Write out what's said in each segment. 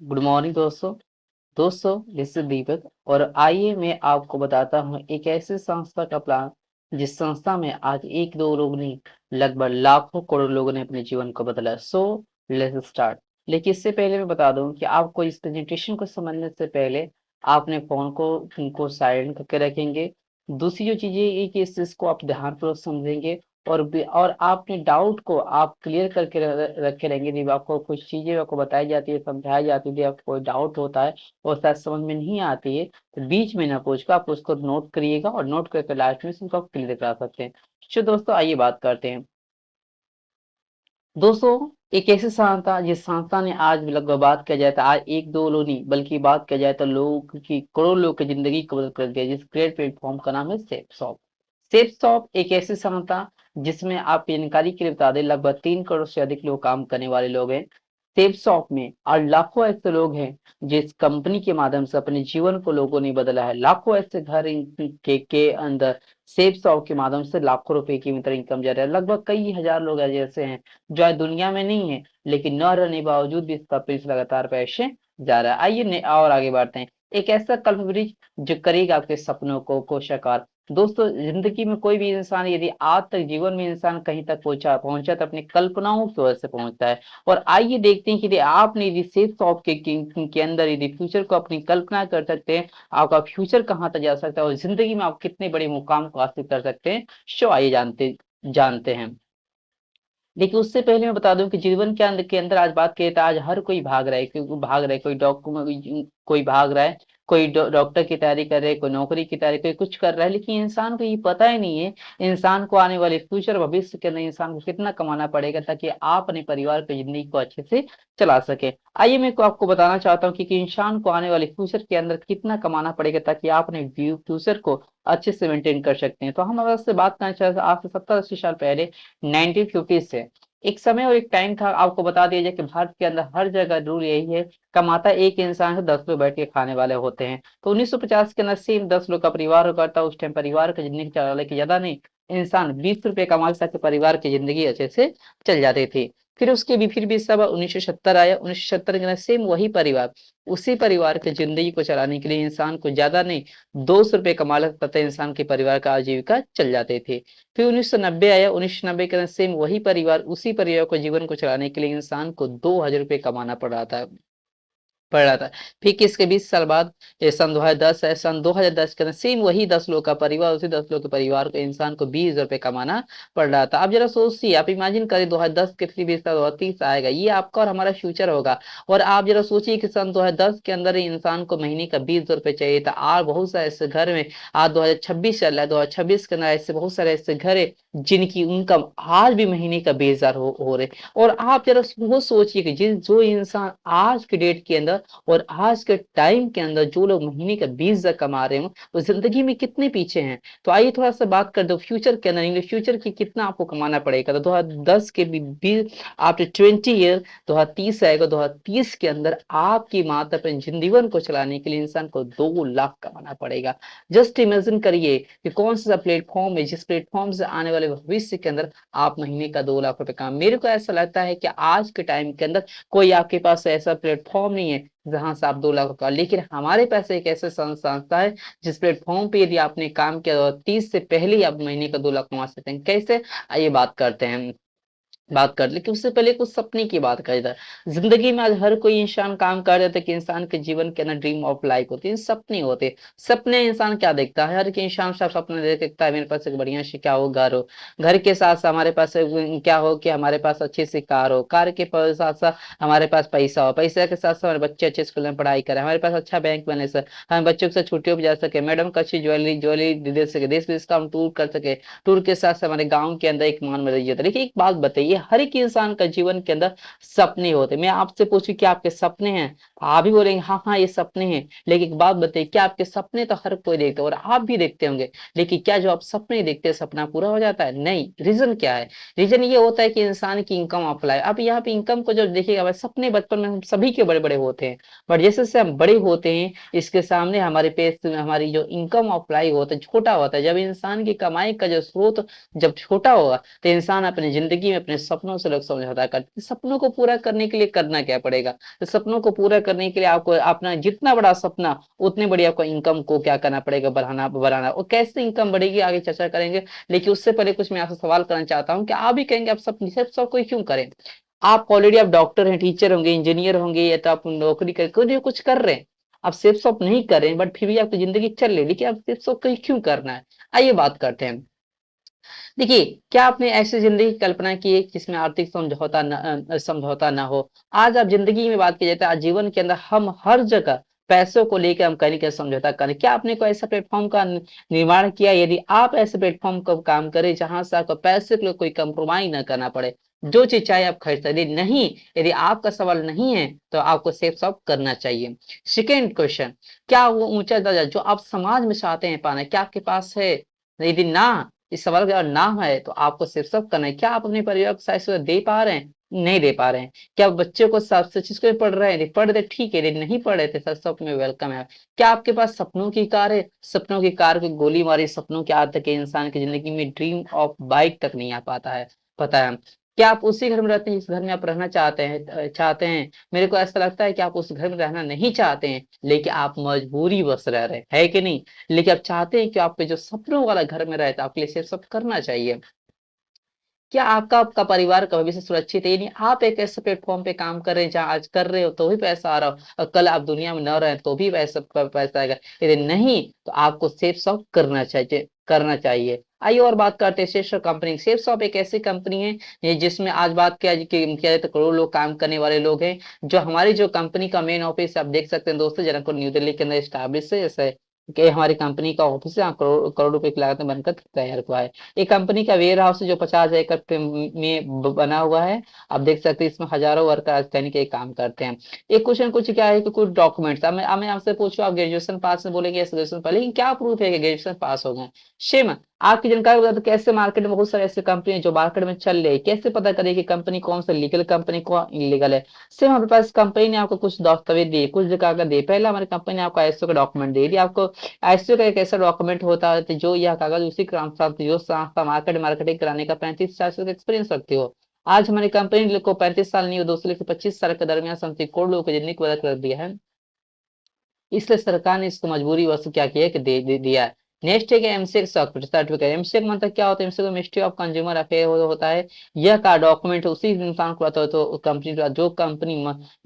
Good morning दोस्तों। This is दीपक और आइए मैं आपको बताता हूँ एक ऐसी संस्था का प्लान जिस संस्था में आज एक दो लोग नहीं, लगभग लाखों करोड़ लोगों ने अपने जीवन को बदला। So let's start. लेकिन इससे पहले मैं बता दूं कि आपको इस प्रेजेंटेशन को समझने से पहले आपने फोन को साइलेंट करके रखेंगे। दूसरी जो चीजें ये कि इस चीज को आप ध्यानपूर्वक समझेंगे और आप अपने डाउट को आप क्लियर करके रखे रहेंगे। यदि आपको कुछ चीजें आपको बताई जाती है, समझाई जाती है, यदि आपको कोई डाउट होता है और शायद समझ में नहीं आती है, तो बीच में ना पूछकर आप उसको नोट करिएगा और नोट करके लास्ट में उसको आप क्लियर करा सकते हैं। चलो दोस्तों, आइए बात करते हैं। दोस्तों, एक ऐसी संस्था जिस संस्था ने आज लगभग बात किया जाए तो आज एक दो लोग नहीं बल्कि बात किया जाए तो लोग की करोड़ों लोग की जिंदगी को बदल कर दिया, जिस ग्रेट प्लेटफॉर्म का नाम है सेफ शॉप। सेफ शॉप एक ऐसी संस्था जिसमें आप जानकारी के लिए बता दें, लगभग 3 करोड़ से अधिक लोग काम करने वाले लोग हैं सेफ शॉप में। और लाखों ऐसे लोग हैं जिस कंपनी के माध्यम से अपने जीवन को लोगों ने बदला है। लाखों ऐसे घर के अंदर सेफ शॉप के माध्यम से लाखों रुपए की मित्र इनकम जा रहा है। लगभग कई हजार लोग ऐसे हैं जो आज दुनिया में नहीं है, लेकिन न रहने के बावजूद भी इसका पीछे लगातार पैसे जा रहा है। आइए और आगे बढ़ते हैं। एक ऐसा कल्प वृक्ष जो करेगा आपके सपनों को साकार। दोस्तों, जिंदगी में कोई भी इंसान यदि आज तक जीवन में इंसान कहीं तक पहुंचा पहुंचा तो अपनी कल्पनाओं की वजह से पहुंचता है। और आइए देखते हैं कि यदि आपने यदि सेफ शॉप के अंदर यदि फ्यूचर को अपनी कल्पना कर सकते हैं, आपका फ्यूचर कहाँ तक जा सकता है और जिंदगी में आप कितने बड़े मुकाम को हासिल कर सकते हैं। शो आइए जानते जानते हैं। देखिए, उससे पहले मैं बता दूं कि जीवन के अंदर आज बात करें तो आज हर कोई भाग रहा है, कोई डॉक्टर, कोई भाग रहा है, कोई डॉक्टर की तैयारी कर रहा है, कोई नौकरी की तैयारी, कोई कुछ कर रहा है। लेकिन इंसान को ये पता ही नहीं है इंसान को आने वाले फ्यूचर भविष्य के अंदर इंसान को कितना कमाना पड़ेगा ताकि आप अपने परिवार की जिंदगी को अच्छे से चला सके। आइए मैं आपको बताना चाहता हूँ कि इंसान को आने वाले फ्यूचर के अंदर कितना कमाना पड़ेगा ताकि आप अपने फ्यूचर को अच्छे से मेंटेन कर सकते हैं। तो हम अगर से बात करना चाहते हैं आज से 70-80 साल पहले, 1950 से। एक समय और एक टाइम था, आपको बता दिया जाए कि भारत के अंदर हर जगह रूल यही है, कमाता एक इंसान है, 10 लोग बैठ के खाने वाले होते हैं। तो 1950 के अंदर सेम 10 लोग का परिवार करता, उस टाइम परिवार की जिंदगी चला, लेकिन ज्यादा नहीं, इंसान 20 रुपए कमा के ताकि परिवार की जिंदगी अच्छे से चल जाती थी। फिर भी सब 1970 आया। 1970 के अंदर सेम वही परिवार, उसी परिवार की जिंदगी को चलाने के लिए इंसान को ज्यादा नहीं, 200 रुपए कमा लगता था, इंसान के परिवार का आजीविका चल जाते थे। फिर 1990 आया। 1990 के अंदर सेम वही परिवार, उसी परिवार को जीवन को चलाने के लिए इंसान को 2000 रुपये कमाना पड़ रहा था। फिर इसके 20 साल बाद ये सन 2010 है। सन 2010 के अंदर सेम वही 10 लोग का परिवार, उसी 10 लोग के परिवार को इंसान को 20 रुपये कमाना पड़ रहा था। अब जरा सोचिए, आप इमेजिन करें 2010 के फिर 20 साल 2030 आएगा, ये आपका और हमारा फ्यूचर होगा। और आप जरा सोचिए कि सन 2010 के अंदर ही इंसान को महीने का 20 रुपये चाहिए था। आज बहुत सारे ऐसे घर में, आज 2026 चल रहा है, 2026 के अंदर ऐसे बहुत सारे ऐसे घर है जिनकी इनकम आज भी महीने का 20 हजार हो रहे। और आप जरा वो सोचिए कि जिस जो इंसान आज के डेट के अंदर और आज के टाइम के अंदर जो लोग महीने का 20 हजार कमा रहे हो वो जिंदगी में कितने पीछे हैं। तो आइए थोड़ा सा बात कर दो फ्यूचर के अंदर, इंग्लिश फ्यूचर की कितना आपको कमाना पड़ेगा। तो 2010 के भी आफ्टर 20 ईयर 2030 आएगा। 2030 के अंदर आपकी मात्र अपने जीवन को चलाने के लिए इंसान को 2 लाख कमाना पड़ेगा। जस्ट इमेजिन करिए कि कौन सा प्लेटफॉर्म है जिस प्लेटफॉर्म से आने वाले भविष्य के अंदर आप महीने का 2 लाख रुपए कमा। मेरे को ऐसा लगता है कि आज के टाइम के अंदर कोई आपके पास ऐसा प्लेटफॉर्म नहीं है जहां से आप 2 लाख का, लेकिन हमारे पास एक ऐसे संस्था है जिस प्लेटफॉर्म पे यदि आपने काम किया तो 30 से पहले ही आप महीने का 2 लाख कमा सकते हैं। कैसे, आइए बात कर, लेकिन उससे पहले कुछ सपने की बात करें था। जिंदगी में आज हर कोई इंसान काम कर रहा था कि इंसान के जीवन के अंदर ड्रीम ऑफ लाइफ होती है, सपने होते हैं। सपने इंसान क्या देखता है, हर एक इंसान सब सपने देखता है मेरे पास एक बढ़िया सी क्या हो, घर हो, घर के साथ साथ हमारे पास क्या हो कि हमारे पास अच्छी सी कार हो, कार के साथ साथ हमारे पास पैसा हो, पैसा के साथ साथ हमारे बच्चे अच्छे स्कूल में पढ़ाई करें, हमारे पास अच्छा बैंक बैलेंस है, हम बच्चों के साथ छुट्टियों पर जा सके, मैडम को अच्छी ज्वेलरी ज्वेलरी दे सके, देश विदेश का हम टूर कर सके, टूर के साथ साथ हमारे गांव के अंदर एक मान मर्जी होता है। देखिए एक बात बताइए, हर एक इंसान का जीवन के अंदर सपने होते हैं। मैं आपसे पूछूं कि आपके सपने हैं, आप भी बोलेंगे हाँ हाँ ये सपने हैं। लेकिन एक बात बताइए, क्या आपके सपने तो हर कोई देखता है और आप भी देखते होंगे, लेकिन क्या जो आप सपने देखते हैं सपना पूरा हो जाता है? नहीं। रीजन क्या है? रीजन ये होता है कि इंसान की इनकम अप्लाई। अब यहाँ पे इनकम को जब देखिएगा, सपने बचपन में हम सभी के बड़े बड़े होते हैं, बट जैसे जैसे हम बड़े होते हैं इसके सामने हमारे पेस हमारी जो इनकम अप्लाई होता है छोटा होता है। जब इंसान की कमाई का जो स्रोत जब छोटा होगा तो इंसान अपनी जिंदगी में अपने सपनों से लोग समझौता करते हैं। सपनों को पूरा करने के लिए करना क्या पड़ेगा? तो सपनों को पूरा करने के लिए आपको अपना जितना बड़ा सपना उतनी बड़ी आपको इनकम को क्या करना पड़ेगा, बढ़ाना। और कैसे इनकम बढ़ेगी आगे चर्चा करेंगे। लेकिन उससे पहले कुछ मैं आपसे सवाल करना चाहता हूँ कि आप भी कहेंगे आप सब कोई क्यों करें? आप डॉक्टर हैं, टीचर होंगे, इंजीनियर होंगे, या तो आप नौकरी कर कुछ कर रहे हैं। आप सेफ शॉप नहीं कर रहे हैं बट फिर भी आपकी जिंदगी चल रही है, लेकिन आप सेफ शॉप क्यों करना है? आइए बात करते हैं। देखिए, क्या आपने ऐसी जिंदगी की कल्पना की है जिसमें आर्थिक समझौता ना हो? आज आप जिंदगी में बात की जाए तो आज जीवन के अंदर हम हर जगह पैसों को लेकर हम कहीं समझौता करें। क्या आपने कोई ऐसा प्लेटफॉर्म का निर्माण किया? यदि आप ऐसे प्लेटफॉर्म को काम करें जहां से आपको पैसे के लिए कोई कंप्रोमाइज ना करना पड़े, जो चीज चाहे आप खरीद सकते, नहीं, यदि आपका सवाल नहीं है तो आपको सेफ शॉप करना चाहिए। सेकेंड क्वेश्चन, क्या वो ऊंचा दर्जा जो आप समाज में चाहते हैं पाना, क्या आपके पास है? यदि ना, इस सवाल का अगर ना है तो आपको सिर्फ सब करना है। क्या आप अपने परिवार को सही से दे पा रहे हैं? नहीं दे पा रहे हैं। क्या आप बच्चों को सब चीज को पढ़ रहे हैं? यदि पढ़ रहे ठीक है, यदि नहीं पढ़ रहे थे सर सब में वेलकम है। क्या आपके पास सपनों की कार है? सपनों की कार की गोली मारी सपनों की आज तक के इंसान की जिंदगी में ड्रीम ऑफ बाइक तक नहीं आ पाता है, पता है? क्या आप उसी घर में रहते हैं जिस घर में आप रहना चाहते हैं? मेरे को ऐसा लगता है कि आप उस घर में रहना नहीं चाहते हैं, लेकिन आप मजबूरी बस रह रहे हैं, है कि नहीं? लेकिन आप चाहते हैं कि आपके जो सपनों वाला घर में रहता है, आपके लिए सिर्फ सब करना चाहिए। क्या आपका आपका परिवार का भविष्य सुरक्षित है? यानी आप एक ऐसे प्लेटफॉर्म पे काम कर रहे हैं जहां आज कर रहे हो तो भी पैसा आ रहा हो, और कल आप दुनिया में न रहे तो भी पैसा आएगा। यदि नहीं तो आपको सेफ शॉप करना चाहिए। आइए और बात करते हैं safe shop company. Safe shop एक ऐसी कंपनी है ये जिसमें आज बात किया जाए तो करोड़ों लोग काम करने वाले लोग हैं। जो हमारी जो कंपनी का मेन ऑफिस आप देख सकते हैं दोस्तों, जनकपुर न्यू दिल्ली के अंदर स्टैब्लिश है। जैसे कि हमारी कंपनी का ऑफिस है, करोड़ करोड़ रुपए की लागत में बनकर तैयार हुआ है। ये कंपनी का वेयर हाउस है जो 50 एकड़ में बना हुआ है। आप देख सकते हैं इसमें हजारों वर्कर आज कहीं के काम करते हैं। एक क्वेश्चन कुछ क्या है कि कुछ डॉक्यूमेंट्स, मैं आपसे पूछूं आप ग्रेजुएशन पास में बोलेंगे yes, ग्रेजुएशन पास, लेकिन क्या प्रूफ है कि ग्रेजुएशन पास हो गए? सेम आपकी जानकारी बता दो, कैसे मार्केट में बहुत सारे ऐसे कंपनी है जो मार्केट में चल रही है, कैसे पता करें कि कंपनी कौन सा लीगल कंपनी कौन इलीगल है? सेम हमारे पास कंपनी ने आपको कुछ दस्तावेज दिए, कुछ कागज दिए। पहले हमारी कंपनी ने आपको आईएसओ का डॉक्यूमेंट दे दिया। आपको आईएसओ का एक ऐसा डॉक्यूमेंट होता है तो जो यह कागज उसी जो संस्था मार्केटिंग कराने का 35 साल का एक्सपीरियंस रखते हो। आज हमारी कंपनी को 35 साल नहीं, दोस्तों से 25 साल के दरमियान समथिंग करोड़ लोगों की जिंदगी को बदल कर दिया है। इसलिए सरकार ने इसको मजबूरी वस्तु क्या किया है कि दिया है। नेक्स्ट है कि एमसीए सर्टिफिकेट। एमसीए का मतलब क्या होता है? MCA ministry of consumer affair होता है। यह का डॉक्यूमेंट उसी इंसान को आता है तो कंपनी जो कंपनी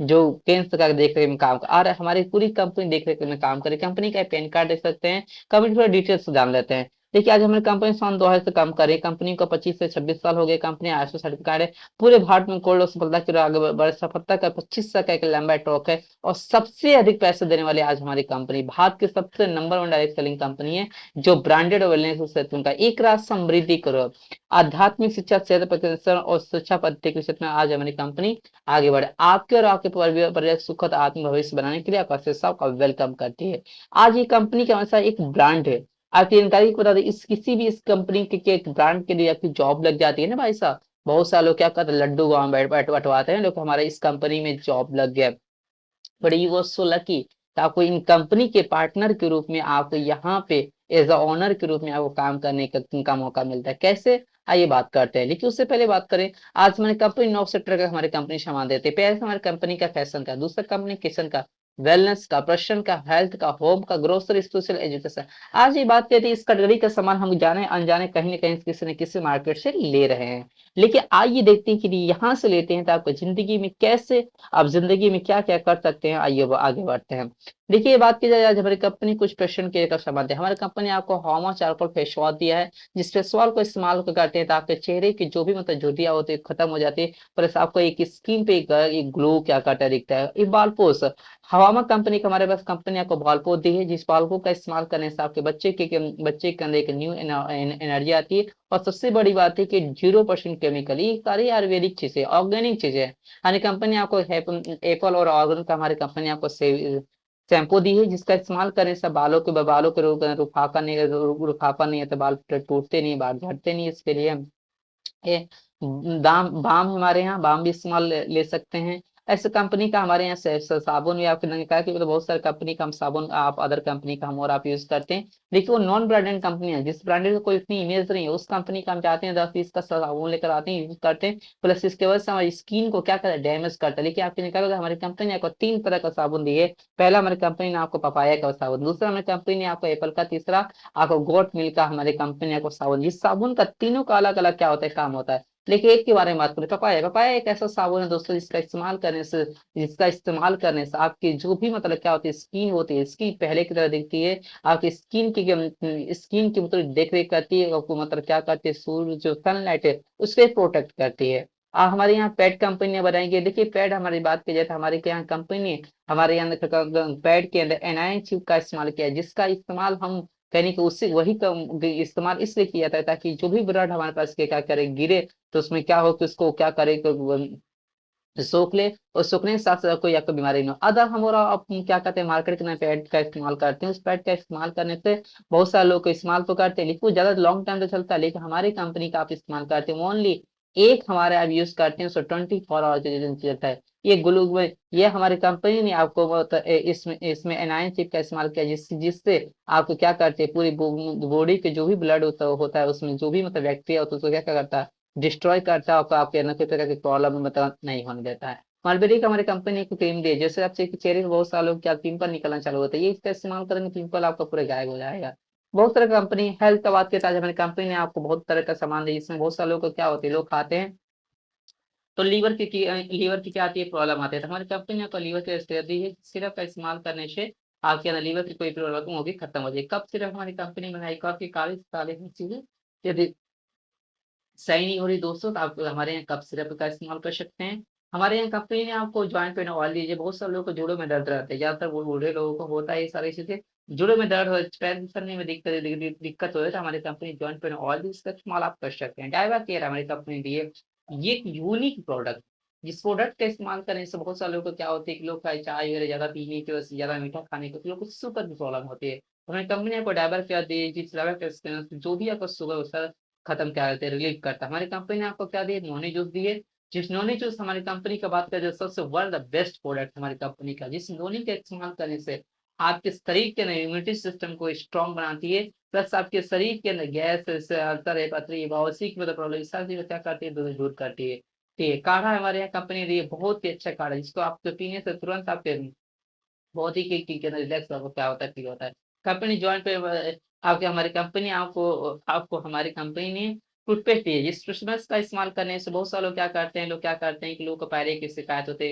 जो केंद्र सरकार देख रेख में काम कर और हमारी पूरी कंपनी देख रेख में काम करे। कंपनी का पैन कार्ड देख सकते हैं। कंपनी थोड़ा डिटेल्स जान लेते हैं। देखिए, आज हमारी कंपनी सन 2000 से काम कर रही है। कंपनी को 25 से 26 साल हो गए। कंपनी आईएसओ सर्टिफिकेट है। पूरे भारत में कोल्ड सफलता की ओर आगे बढ़ सफलता का 25 साल का एक लंबा ट्रैक है। और सबसे अधिक पैसे देने वाली आज हमारी कंपनी भारत की सबसे नंबर 1 डायरेक्ट सेलिंग कंपनी है, जो ब्रांडेड और वेलनेस क्षेत्र का एक राष्ट्र समृद्धि करो आध्यात्मिक शिक्षा क्षेत्र प्रतिष्ठान और शिक्षा पद्धति के क्षेत्र में आज हमारी कंपनी आगे बढ़े। आपके और आपके परिवार सुखद आत्म भविष्य बनाने के लिए आपका सबका वेलकम करती है। आज ये कंपनी का हमेशा एक ब्रांड है। आपकी जानकारी को बता दें, इस किसी भी इस कंपनी के एक ब्रांड के लिए आपकी जॉब लग जाती है ना भाई साहब, बहुत सारे लोग क्या करते हैं लड्डू गाँव बैठ बंटवाते हैं लोग, हमारे इस कंपनी में जॉब लग गया। But you was so lucky कि आपको इन कंपनी के पार्टनर के रूप में आपको यहाँ पे एज अ ओनर के रूप में आपको काम करने का मौका मिलता है। कैसे? आइए बात करते हैं। लेकिन उससे पहले बात करें, आज हमारी कंपनी 9 सेक्टर का हमारी कंपनी सामान देती है। पहले हमारी कंपनी का फैशन का, दूसरा कंपनी किचन का, वेलनेस का, प्रशन का, हेल्थ का, होम का, ग्रोसरी, सोशल एजुकेशन। आज ये बात कहती है इस कैटेगरी का सामान हम जाने अनजाने कहीं ना कहीं किसी न किसी मार्केट से ले रहे हैं। लेकिन आइए देखते हैं कि यहाँ से लेते हैं तो आपको जिंदगी में कैसे, आप जिंदगी में क्या क्या कर सकते हैं। आइए वो आगे बढ़ते हैं। देखिए, ये बात की जाए आज हमारी कंपनी कुछ प्रश्न के का सामान है। हमारी कंपनी ने आपको हॉमा चारकोल फेस वॉश दिया है, जिस फेस वॉश को इस्तेमाल करते हैं तो आपके चेहरे की जो भी मतलब झुर्रियां होती है खत्म हो जाती है, प्लस आपको एक स्किन पे एक ग्लो क्या करता दिखता है। एक बालपोष, हवामा कंपनी का हमारे पास कंपनी आपको बालपोष दी है, जिस बालपोष का इस्तेमाल करने से आपके बच्चे के अंदर एक न्यू एनर्जी आती है। और सबसे बड़ी बात है कि 0% केमिकल, ये सारी आयुर्वेदिक चीजें, ऑर्गेनिक चीजें हैं। यानी कंपनी आपको एप्पल और ऑर्गन का हमारी कंपनी आपको शैम्पू दी है, जिसका इस्तेमाल करने से बालों के रुखापा नहीं है, तो बाल टूटते नहीं, बाल झड़ते नहीं। इसके लिए ये दाम बाम हमारे यहाँ बाम भी इस्तेमाल ले सकते हैं। ऐसे कंपनी का हमारे यहाँ साबुन भी आपने कहा कि मतलब बहुत सारे कंपनी का हम साबुन आप अदर कंपनी का हम और आप यूज करते हैं, लेकिन वो नॉन ब्रांडेड कंपनी है, जिस ब्रांडेड का कोई इतनी इमेज नहीं है उस कंपनी का हम चाहते हैं 10-20 का साबुन लेकर आते हैं, यूज करते हैं, प्लस इसके वजह से हमारी स्किन को क्या करता है, डैमेज करता है। लेकिन आपने निकाला हमारी कंपनी ने आपको 3 तरह का साबुन दी है। पहला हमारी कंपनी ने आपको पपाया का साबुन, दूसरा हमारी कंपनी ने आपको एप्पल का, तीसरा आपको गोट मिल्क का हमारी कंपनी ने आपको साबुन। इस साबुन का तीनों का अलग अलग क्या होता है, काम होता है। लेकिन एक के बारे में बात करें, पपाया। पपाया एक ऐसा साबुन है दोस्तों जिसका इस्तेमाल करने से आपकी जो भी मतलब क्या होती है, स्किन होती है, स्किन पहले की तरह दिखती है। आपकी स्किन की मतलब देख रेख करती है, आपको मतलब क्या करती है, सूर्य जो सनलाइट है उससे प्रोटेक्ट करती है। हमारे यहाँ पैड कंपनियां बनाएंगे, देखिए पैड हमारी बात की जाए तो हमारे यहाँ कंपनी, हमारे यहाँ पैड के अंदर एनायन चिप का इस्तेमाल किया है, जिसका इस्तेमाल हम कहने के उससे वही इस्तेमाल इसलिए किया था ताकि जो भी ब्लड हमारे पास के क्या करे गिरे, तो उसमें क्या हो कि उसको क्या करे सोख ले, और सोखने के साथ साथ कोई आपको बीमारी ना हो। अदर हम और आप क्या कहते हैं, मार्केट के नए पैड का इस्तेमाल करते हैं, उस पैड का इस्तेमाल करने से बहुत सारे लोग इस्तेमाल तो करते हैं लेकिन वो ज्यादा लॉन्ग टाइम तक चलता है। लेकिन हमारी कंपनी का आप इस्तेमाल करते हैं ओनली एक हमारे आप यूज करते हैं, सो 24 आवर चलता है। ये ग्लू में ये हमारी कंपनी ने आपको इसमें इसमें एनायन चिप का इस्तेमाल किया, जिससे आपको क्या करते हैं, पूरी बॉडी के जो भी ब्लड होता है उसमें जो भी मतलब बैक्टीरिया होता है उसको क्या क्या करता है, डिस्ट्रॉय करता है, और आपके अंदर कोई तरह की प्रॉब्लम मतलब नहीं होने देता है। मलबेरी का हमारी कंपनी की क्रीम दी है, जैसे आपसे चेहरे पे बहुत सारे लोग क्या पिंपल निकलना चालू होता है, ये इसका इस्तेमाल करेंगे पिंपल आपका पूरा गायब हो जाएगा। बहुत तरह का कंपनी हेल्थ का बात करता है, हमारी कंपनी ने आपको बहुत तरह का सामान दिया, जिसमें बहुत सारे लोग को क्या होती है, लोग खाते हैं तो लीवर की क्या आती है, प्रॉब्लम आती है, तो हमारी कंपनी ने आपको लीवर के सिरप दी है, सिरप का इस्तेमाल करने से आपके अंदर लीवर की कोई प्रॉब्लम होगी खत्म हो जाएगी। कब सिरप हमारी कंपनी बनाई, काफी काली काली चीजें यदि सही नहीं हो रही दोस्तों तो आप हमारे यहाँ कप सिरप का इस्तेमाल कर सकते हैं। हमारे यहाँ कंपनी ने आपको ज्वाइंट पेन ऑयल दीजिए, बहुत सारे लोगों को जोड़ों में दर्द रहता है, ज्यादातर वो बूढ़े लोगों को होता है ये सारी चीजें, जोड़ों में दर्द हो, पैर फिसलने में दिक्कत हो है तो हमारी कंपनी ज्वाइंट पेन ऑयल इसका इस्तेमाल आप कर सकते हैं। डायवा केयर हमारी कंपनी दी है, ये एक यूनिक प्रोडक्ट, जिस प्रोडक्ट का इस्तेमाल करने से बहुत सारे लोगों को क्या होता है कि लोग का चाय वगैरह ज्यादा पीने की वजह से, ज्यादा मीठा खाने की लोगों को शुगर की प्रॉब्लम होती है, तो हमारी कंपनी आपको डायबर केयर दी है, जिस डायबर केयर से जो भी आपका शुगर खत्म क्या करते हैं, रिलीव करता है। हमारी कंपनी ने आपको क्या दिए, नोनी जूस दिए, जिस नोनी जूस हमारी कंपनी का बात करें, सबसे वर्ल्ड द बेस्ट प्रोडक्ट हमारी कंपनी का, जिस नोनी का इस्तेमाल करने से आपके शरीर के अंदर इम्यूनिटी सिस्टम को स्ट्रॉन्ग बनाती है, प्लस आपके शरीर के अंदर गैस अल्सर है, पथरी बवासीर की मतलब प्रॉब्लम सारी चीजें क्या करती है, दूर करती है। ठीक है, काढ़ा हमारे यहाँ कंपनी ने बहुत ही अच्छा काढ़ा है, जिसको आपको पीने से तुरंत आपके बहुत ही के अंदर रिलैक्स आपको क्या होता है, फील होता है। कंपनी ज्वाइन पे आपके हमारी कंपनी आपको आपको हमारी कंपनी ने टूथपेस्ट दी है, जिस टूथपेस्ट का इस्तेमाल करने से बहुत सारे लोग क्या करते हैं कि लोगों को पैरे की शिकायत होती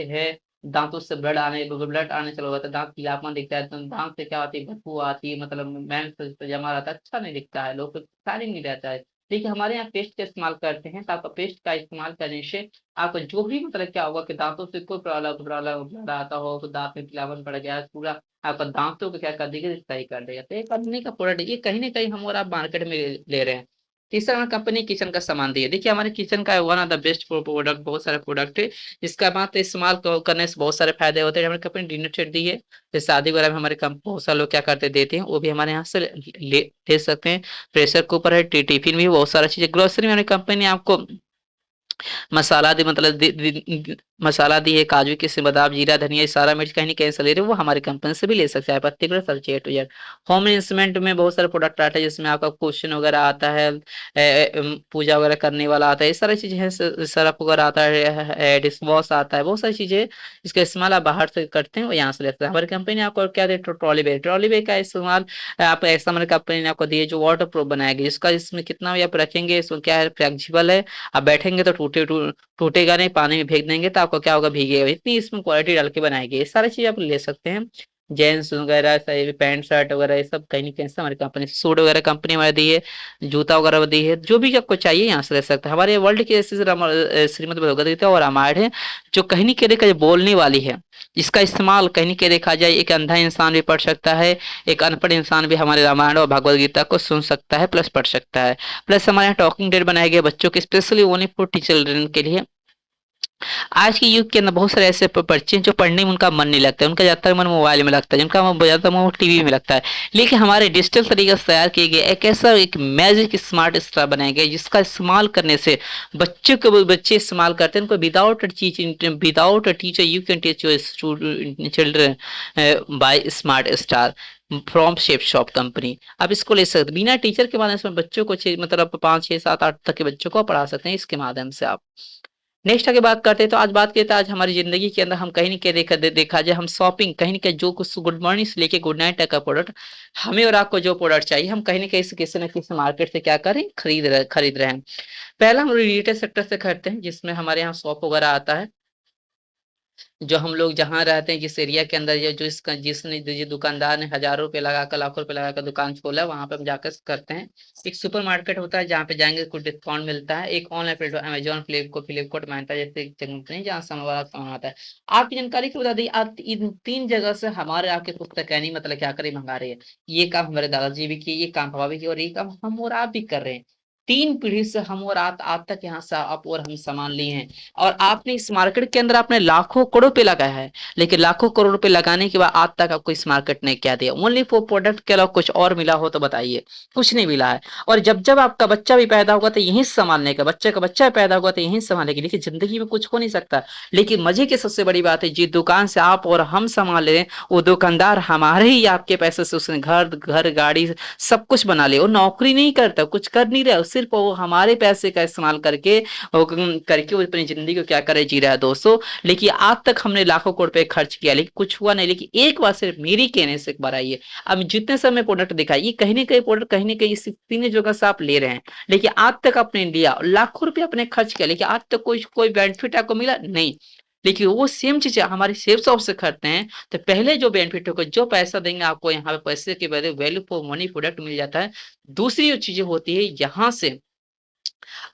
है दांतों से ब्लड आने चला जाता है, दांत पीलापन दिखता है, तो दांत से क्या होती है, बदबू आती है, मतलब मैल से जमा रहता है, अच्छा नहीं दिखता है, लोग को शाइनिंग नहीं रहता है। देखिए हमारे यहाँ पेस्ट का इस्तेमाल करते हैं, तो आपका पेस्ट का इस्तेमाल करने से आपको जो भी मतलब क्या होगा कि दांतों से कोई प्रॉब्लम प्रॉब्लम आता हो, तो दांत में पीलापन पड़ गया पूरा, आपका दांतों को क्या कर देगा, सही कर देगा। तो एक कंपनी का प्रोडक्ट ये कहीं ना कहीं हम और आप मार्केट में ले रहे हैं। तीसरा हमारी कंपनी किचन का सामान दी है, देखिए हमारे किचन का one of the best product, बहुत सारे प्रोडक्ट है जिसका मात्र इस्तेमाल करने से बहुत सारे फायदे होते हैं। हमारी कंपनी डिनर सेट दी है, जैसे शादी वगैरह में हमारे बहुत सारे लोग क्या करते देते हैं, वो भी हमारे यहाँ से ले सकते हैं। प्रेशर कुकर है, टिफिन भी, बहुत सारा चीजें। ग्रोसरी में हमारी कंपनी ने आपको मसाला दी मतलब मसाला दी है, काजू किशमिश बादाम जीरा धनिया, ये सारा मिर्च कहीं नहीं कहीं से ले रहे हो, वो हमारी कंपनी से भी ले सकते हैं, पत्ती पर सब्जी A to Z। Home instrument में बहुत सारे प्रोडक्ट आते हैं, जिसमें आपका क्वेश्चन वगैरह आता है, पूजा वगैरह करने वाला आता है, ये सारी चीजें हैं, सरफ वगैरह आता है, डिश वॉश आता है, बहुत सारी चीजें इसका इस्तेमाल आप बाहर से करते हैं और यहाँ से लेते हैं। हमारी कंपनी ने आपको क्या दे, ट्रॉली बैग का इस्तेमाल आप ऐसा हमारी कंपनी ने आपको दिए जो वाटर प्रूफ बनाएगी, जिसका इसमें कितना भी आप रखेंगे, इसमें क्या है, फ्लेक्सिबल है, आप बैठेंगे तो टूटेगा नहीं, पानी में फेंक देंगे तो आपको क्या होगा, भीगेगा, इतनी इसमें क्वालिटी डाल के बनाएगी, ये सारी चीज आप ले सकते हैं। जेंट्स वगैरह सही पैंट शर्ट वगैरह ये सब कहीं ना कहीं से हमारी कंपनी से, सूट वगैरह कंपनी हमारी दी है, जूता वगैरह दी है, जो भी आपको चाहिए यहाँ से ले सकते हैं। हमारे वर्ल्ड की ऐसी श्रीमद् भगवद गीता और रामायण है, जो कहीं नहीं कहीं देखा बोलने वाली है, जिसका इस्तेमाल कहीं नहीं कहीं देखा जाए एक अंधा इंसान भी पढ़ सकता है, एक अनपढ़ इंसान भी हमारे रामायण और भगवद गीता को सुन सकता है प्लस पढ़ सकता है। प्लस हमारे यहाँ टॉकिंग डेट बनाए गए बच्चों के, स्पेशली ओनली फॉर चिल्ड्रन के लिए, आज के युग के अंदर बहुत सारे ऐसे बच्चे हैं जो पढ़ने में उनका मन नहीं लगता है, उनका ज्यादातर मन मोबाइल में लगता है, जिनका ज्यादातर मन टीवी में लगता है। लेकिन हमारे डिजिटल तरीके से तैयार किए गए एक ऐसा एक मैजिक स्मार्ट स्टार बनाया गया जिसका इस्तेमाल करने से बच्चों को बच्चे इस्तेमाल करते हैं, उनको without a teacher you can teach your children by smart star from shape shop company. आप इसको ले सकते बिना टीचर के माध्यम से बच्चों को मतलब 5 6 7 8 तक के बच्चों को पढ़ा सकते हैं इसके माध्यम से आप। नेक्स्ट आगे बात करते हैं तो आज बात करते हैं आज हमारी जिंदगी के अंदर हम कहीं न कहीं देखा जाए हम शॉपिंग कहीं न कहीं जो कुछ गुड मॉर्निंग से लेके गुड नाइट तक का प्रोडक्ट हमें और आपको जो प्रोडक्ट चाहिए हम कहीं न कहीं से किसी न किसी मार्केट से क्या करें खरीद रहे हैं। पहला हम रिटेल सेक्टर से खरीदते हैं जिसमें हमारे यहाँ शॉप वगैरह आता है। जो हम लोग जहाँ रहते हैं जिस एरिया के अंदर या जो इसका जिसने जो दुकानदार ने हजारों रुपए लगाकर लाखों रुपए लगाकर दुकान खोला है वहां पे हम जाकर करते हैं। एक सुपर मार्केट होता है जहाँ पे जाएंगे कुछ डिस्काउंट मिलता है। एक ऑनलाइन प्लेटफॉर्म अमेजोन फ्लिपकार्ट मानता है जैसे कंपनी जहाँ सामान वाला सामान आता है। आपकी जानकारी को बता दी आप इन 3 जगह से हमारे आपके पुस्तक यानी मतलब क्या करें मंगा रहे हैं। ये काम हमारे दादाजी भी किए, ये काम पापा भी किए और ये काम हम और आप भी कर रहे हैं। 3 पीढ़ी से हम और आज तक यहाँ से आप और हम सामान लिए हैं। और आपने इस मार्केट के अंदर आपने लाखों करोड़ रुपए लगाया है। लेकिन लाखों करोड़ रुपए लगाने के बाद आज तक आपको इस मार्केट ने क्या दिया, ओनली फॉर प्रोडक्ट के अलावा कुछ और मिला हो तो बताइए। कुछ नहीं मिला है। और जब जब आपका बच्चा भी पैदा होगा तो यही संभालने का, बच्चे का बच्चा पैदा होगा तो यही संभालेगी। लेकिन जिंदगी में कुछ हो नहीं सकता। लेकिन मजे की सबसे बड़ी बात है जिस दुकान से आप और हम सामान ले रहे हैं वो दुकानदार हमारे ही आपके पैसे से उसने घर घर गाड़ी सब कुछ बना ले। वो नौकरी नहीं करता, कुछ कर नहीं रहा, सिर्फ वो हमारे पैसे का इस्तेमाल करके वो अपनी जिंदगी को क्या करे जी रहा है दोस्तों। लेकिन आज तक हमने लाखों करोड़ रुपए खर्च किया लेकिन कुछ हुआ नहीं। लेकिन एक बार सिर्फ मेरी कहने से एक बार आइए, अब जितने समय प्रोडक्ट दिखाई ये कहीं ना कहीं प्रोडक्ट कहीं ना कहीं इस 3 जगह से आप ले रहे हैं। लेकिन आज तक आपने लिया लाखों रुपए अपने खर्च किया लेकिन आज तक कोई कोई बेनिफिट आपको मिला नहीं। लेकिन वो सेम चीज हमारी सेफ शॉप से खरीदते हैं तो पहले जो बेनिफिट होगा जो पैसा देंगे आपको यहाँ पे पैसे के बदले वैल्यू फॉर मनी प्रोडक्ट मिल जाता है। दूसरी जो चीजें होती है यहाँ से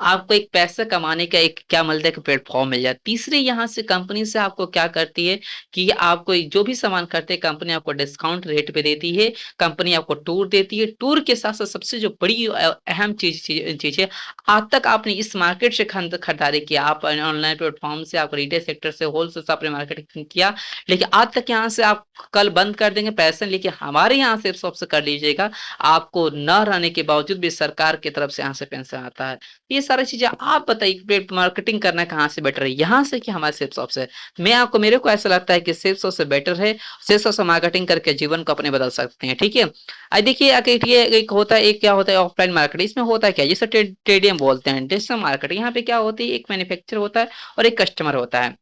आपको एक पैसा कमाने का एक क्या मिलता है कि प्लेटफॉर्म मिल जाता है। तीसरी यहाँ से कंपनी से आपको क्या करती है कि आपको जो भी सामान करते हैं कंपनी आपको डिस्काउंट रेट पे देती है। कंपनी आपको टूर देती है। टूर के साथ साथ सबसे जो बड़ी अहम चीज है आज तक आपने इस मार्केट से खरीदारी किया, आप ऑनलाइन प्लेटफॉर्म से आप रिटेल सेक्टर से होलसेल से आपने मार्केटिंग किया। लेकिन आज तक यहाँ से आप कल बंद कर देंगे पैसे लेकिन हमारे यहाँ से सबसे कर लीजिएगा। आपको न रहने के बावजूद भी सरकार की तरफ से यहाँ से पेंशन आता है। ये सारी चीजें आप बताइए मार्केटिंग करना कहाँ से बेटर है, यहाँ से कि हमारे सेल्स शॉप से। मैं आपको मेरे को ऐसा लगता है कि सेल्स शॉप से बेटर है। सेल्स शॉप से मार्केटिंग करके जीवन को अपने बदल सकते हैं। ठीक है। अब देखिए ये एक होता है एक क्या होता है ऑफलाइन मार्केट। इसमें होता है क्या जैसे ट्रेडियम बोलते हैं डिजिटल मार्केट। यहाँ पे क्या होती है एक मैन्युफैक्चर होता है और एक कस्टमर होता है।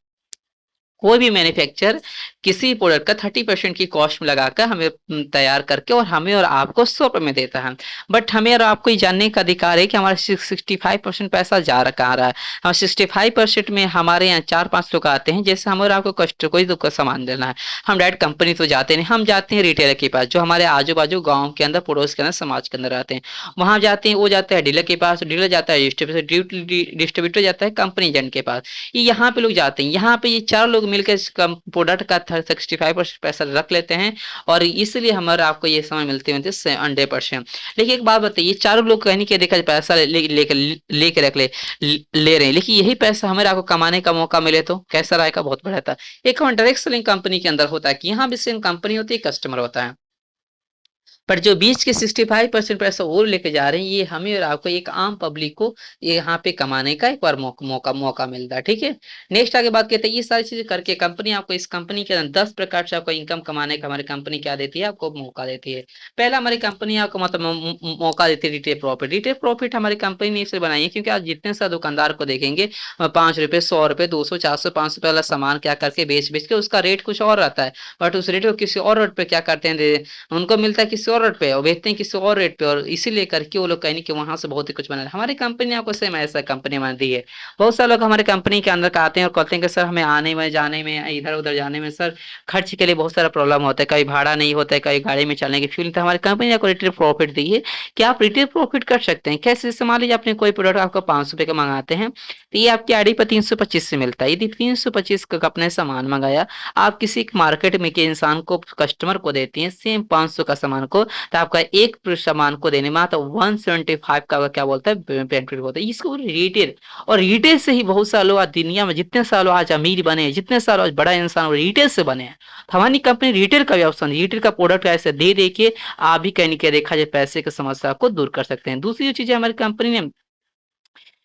कोई भी मैन्युफैक्चर किसी प्रोडक्ट का 30% की कॉस्ट में लगाकर हमें तैयार करके और हमें और आपको 100 रुपए में देता है। बट हमें और आपको ये जानने का अधिकार है कि हमारा 65% पैसा जा कहाँ रहा है। और 65% में हमारे यहाँ 4-5 लोग आते हैं जैसे हम और आपको कस्टमर कोई दुकान सामान देना है। हम डायरेक्ट कंपनी तो जाते नहीं, हम जाते हैं रिटेलर के पास जो हमारे आजू बाजू गाँव के अंदर पड़ोस के अंदर समाज के अंदर आते हैं। वहां जाते हैं वो जाता है डीलर के पास, डीलर जाता है डिस्ट्रीब्यूटर जाता है कंपनी एजेंट के पास। ये यहाँ पे लोग जाते हैं। यहाँ पे ये 4 लोग मिलकर प्रोडक्ट का 65% पैसा रख लेते हैं और इसलिए हमारे आपको ये समय मिलते हैं 100%। लेकिन एक बात बताइए 4 लोग कहने के देखा पैसा लेके रख ले रहे हैं लेकिन यही पैसा हमारे आपको कमाने का मौका मिले तो कैसा रहेगा, बहुत बढ़िया था। एक और डायरेक्ट सेलिंग कंपनी के अंदर होता है कि यहाँ भी सेम कंपनी होती है कस्टमर होता है। पर जो बीच के 65% पैसा वो लेके जा रहे हैं ये हमें और आपको एक आम पब्लिक को यहाँ पे कमाने का एक बार मौका मिलता है। ठीक है। नेक्स्ट आगे बात करते हैं ये सारी चीजें करके कंपनी आपको इस कंपनी के अंदर 10 प्रकार से आपको इनकम कमाने का हमारी कंपनी क्या देती है आपको मौका देती है। पहला हमारी कंपनी आपको मतलब मौका देती है रिटेल प्रॉफिट। रिटेल प्रॉफिट हमारी कंपनी ने इसलिए बनाई है क्योंकि आज जितने सारे दुकानदार को देखेंगे 5 रुपए 100 रुपए 200 400 500 वाला सामान क्या करके बेच के उसका रेट कुछ और रहता है। बट उस रेट को किसी और रेट पे क्या करते हैं उनको मिलता है किसी और रेट पे और बेचते हैं किसी और रेट पे और इसीलिए करके वो लोग कहेंगे कि वहां से बहुत ही कुछ बना है। हमारी कंपनी आपको सेम ऐसा कंपनी बना दी है। बहुत सारे लोग हमारे कंपनी के अंदर आते हैं और कहते हैं कि सर हमें आने में जाने में इधर उधर जाने में सर खर्च के लिए बहुत सारा प्रॉब्लम होता है, कहीं भाड़ा नहीं होता है, कहीं गाड़ी में चलने की फ्यूल। तो हमारी कंपनी ने आपको रिटेल प्रॉफिट दी है कि आप रिटेल प्रॉफिट कर सकते हैं। कैसे जैसे मान लीजिए आपने कोई प्रोडक्ट आपको 500 रुपए का मंगाते हैं तो ये आपकी आईडी पर 325 से मिलता है। यदि 325 का अपने सामान मंगाया आप किसी मार्केट में के इंसान को कस्टमर को देती हैं सेम 500 का सामान को तो आपका एक सामान को देने में आता 175 का क्या बोलता है बेनिफिट होता है। इसको रिटेल, और रिटेल से ही बहुत सारे लोग आज दुनिया में जितने सालों आज अमीर बने हैं, जितने सालों आज बड़ा इंसान रिटेल से बने हैं। तो हमारी कंपनी रिटेल का भी ऑप्शन, रिटेल का प्रोडक्ट ऐसे दे के आप भी कहीं ना कहीं देखा जाए पैसे की समस्या को दूर कर सकते हैं। दूसरी जो चीज है हमारी कंपनी ने